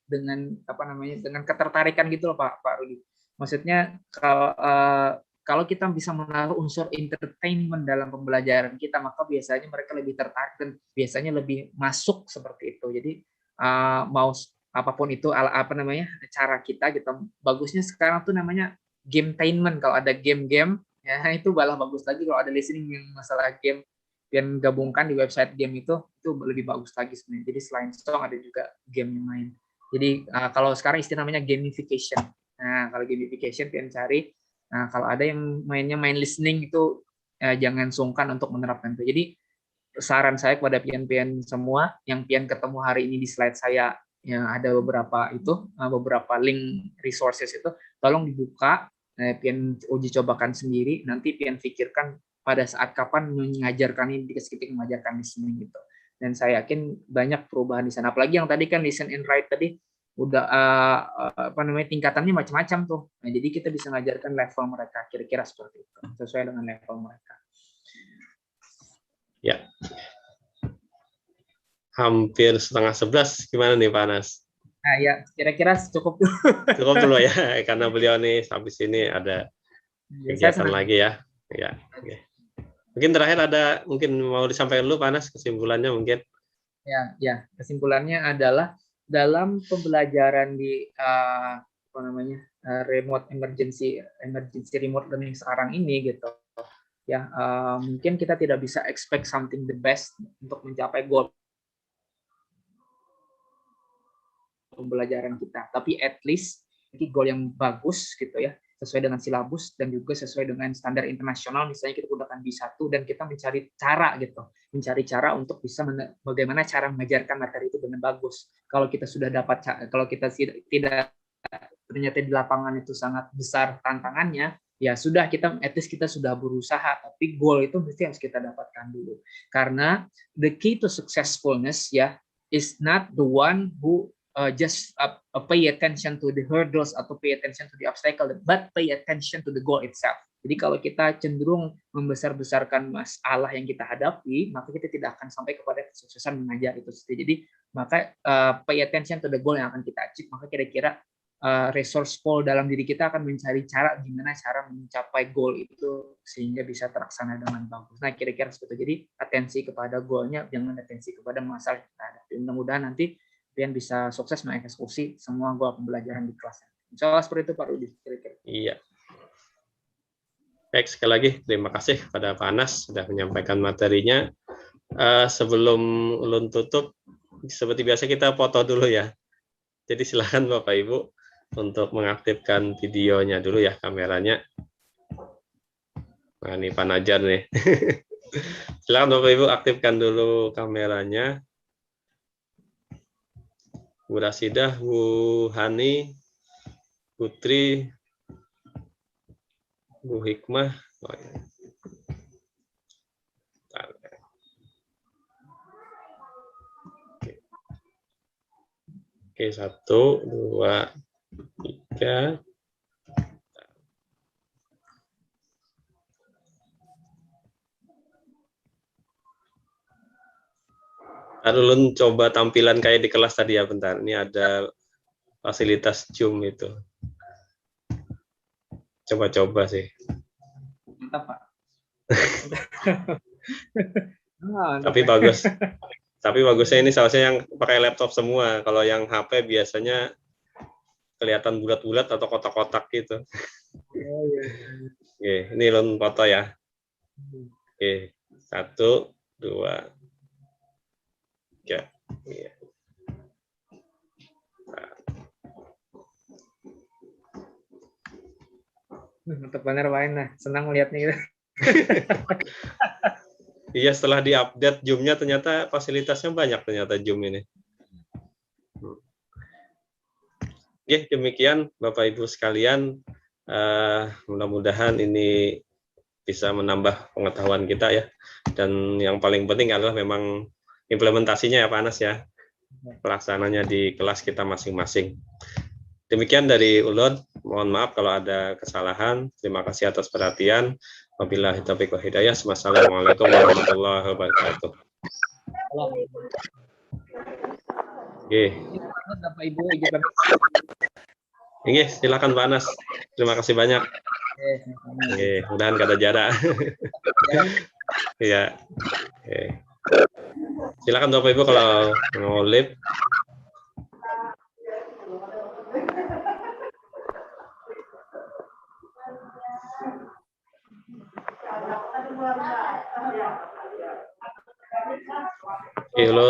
dengan ketertarikan gitu loh Pak Rudi. Maksudnya kalau kita bisa menaruh unsur entertainment dalam pembelajaran kita, maka biasanya mereka lebih tertarik dan biasanya lebih masuk seperti itu. Jadi mau apapun itu cara kita gitu. Bagusnya sekarang tuh namanya gametainment. Kalau ada game-game ya itu malah bagus lagi. Kalau ada listening yang masalah game yang gabungkan di website game itu lebih bagus lagi sebenarnya. Jadi selain song ada juga game yang lain. Jadi kalau sekarang istilah namanya gamification. Nah kalau gamification pian cari. Nah kalau ada yang main listening itu jangan sungkan untuk menerapkan itu. Jadi saran saya kepada pian-pian semua yang pian ketemu hari ini di slide saya yang ada beberapa link resources itu, tolong dibuka, pian uji cobakan sendiri, nanti pian pikirkan pada saat kapan mengajarkan ini, ketika mengajarkan listening gitu. Dan saya yakin banyak perubahan di sana. Apalagi yang tadi kan listen and write tadi udah tingkatannya macam-macam tuh. Nah, jadi kita bisa mengajarkan level mereka kira-kira seperti itu, sesuai dengan level mereka. Ya. Hampir 10:30, gimana nih Pak Anas? Nah ya, kira-kira cukup dulu. Cukup dulu ya, karena beliau nih habis ini ada kegiatan lagi ya. Ya. Okay. Mungkin terakhir ada mau disampaikan dulu Pak Anas kesimpulannya mungkin. Ya, kesimpulannya adalah dalam pembelajaran di remote emergency remote learning sekarang ini gitu. ya mungkin kita tidak bisa expect something the best untuk mencapai goal pembelajaran kita, tapi at least goal yang bagus gitu ya, sesuai dengan silabus dan juga sesuai dengan standar internasional. Misalnya kita gunakan B1 dan kita mencari cara gitu, mencari cara untuk bisa bagaimana cara mengajarkan materi itu dengan bagus. Kalau kita sudah dapat, kalau kita tidak ternyata di lapangan itu sangat besar tantangannya, ya sudah, kita at least kita sudah berusaha, tapi goal itu mesti harus kita dapatkan dulu. Karena the key to successfulness ya is not the one who just pay attention to the hurdles atau pay attention to the obstacle, but pay attention to the goal itself. Jadi kalau kita cenderung membesar-besarkan masalah yang kita hadapi, maka kita tidak akan sampai kepada kesuksesan mengajar itu sendiri. Jadi maka pay attention to the goal yang akan kita achieve, maka kira-kira resourceful dalam diri kita akan mencari cara gimana cara mencapai goal itu sehingga bisa terlaksana dengan bagus. Nah, kira-kira seperti itu. Jadi atensi kepada goalnya, jangan atensi kepada masalah yang kita hadapi. Mudah-mudahan nanti Pian bisa sukses mengeksekusi semua goal pembelajaran di kelasnya. Insya Allah seperti itu Pak Rudi. Kira-kira. Iya. Baik, sekali lagi terima kasih kepada Pak Anas sudah menyampaikan materinya. Sebelum ulun tutup, seperti biasa kita foto dulu ya. Jadi silakan Bapak Ibu untuk mengaktifkan videonya dulu ya, kameranya. Nah, ini Pak Najar nih. Silakan Bapak Ibu aktifkan dulu kameranya. Bu Rasidah, Bu Hani, Putri, Bu Hikmah. Oh, ya. Oke, 1, 2, 3. Ulun coba tampilan kayak di kelas tadi ya, bentar. Ini ada fasilitas Zoom itu. Coba-coba sih. Mantap Pak. Tapi bagus. Tapi bagusnya ini seharusnya yang pakai laptop semua. Kalau yang HP biasanya kelihatan bulat-bulat atau kotak-kotak gitu. Oke, ini ulun foto ya. Oke, 1, 2, 3. Iya. Mantap bener Pak, nah senang melihatnya gitu. Iya, setelah diupdate Zoom-nya ternyata fasilitasnya banyak ternyata Zoom ini. Oke, demikian Bapak Ibu sekalian. Mudah-mudahan ini bisa menambah pengetahuan kita ya. Dan yang paling penting adalah memang implementasinya ya Pak Anas ya. Pelaksananya di kelas kita masing-masing. Demikian dari ulun. Mohon maaf kalau ada kesalahan. Terima kasih atas perhatian. Wabillahi taufiq wal hidayah. Wassalamualaikum warahmatullahi wabarakatuh. Oke. Bapak Ibu, Oke, silakan Pak Anas. Terima kasih banyak. Oke, mudahan kata jarak. Iya. Oke. Silakan Bapak Ibu kalau mau live. Oke, ulun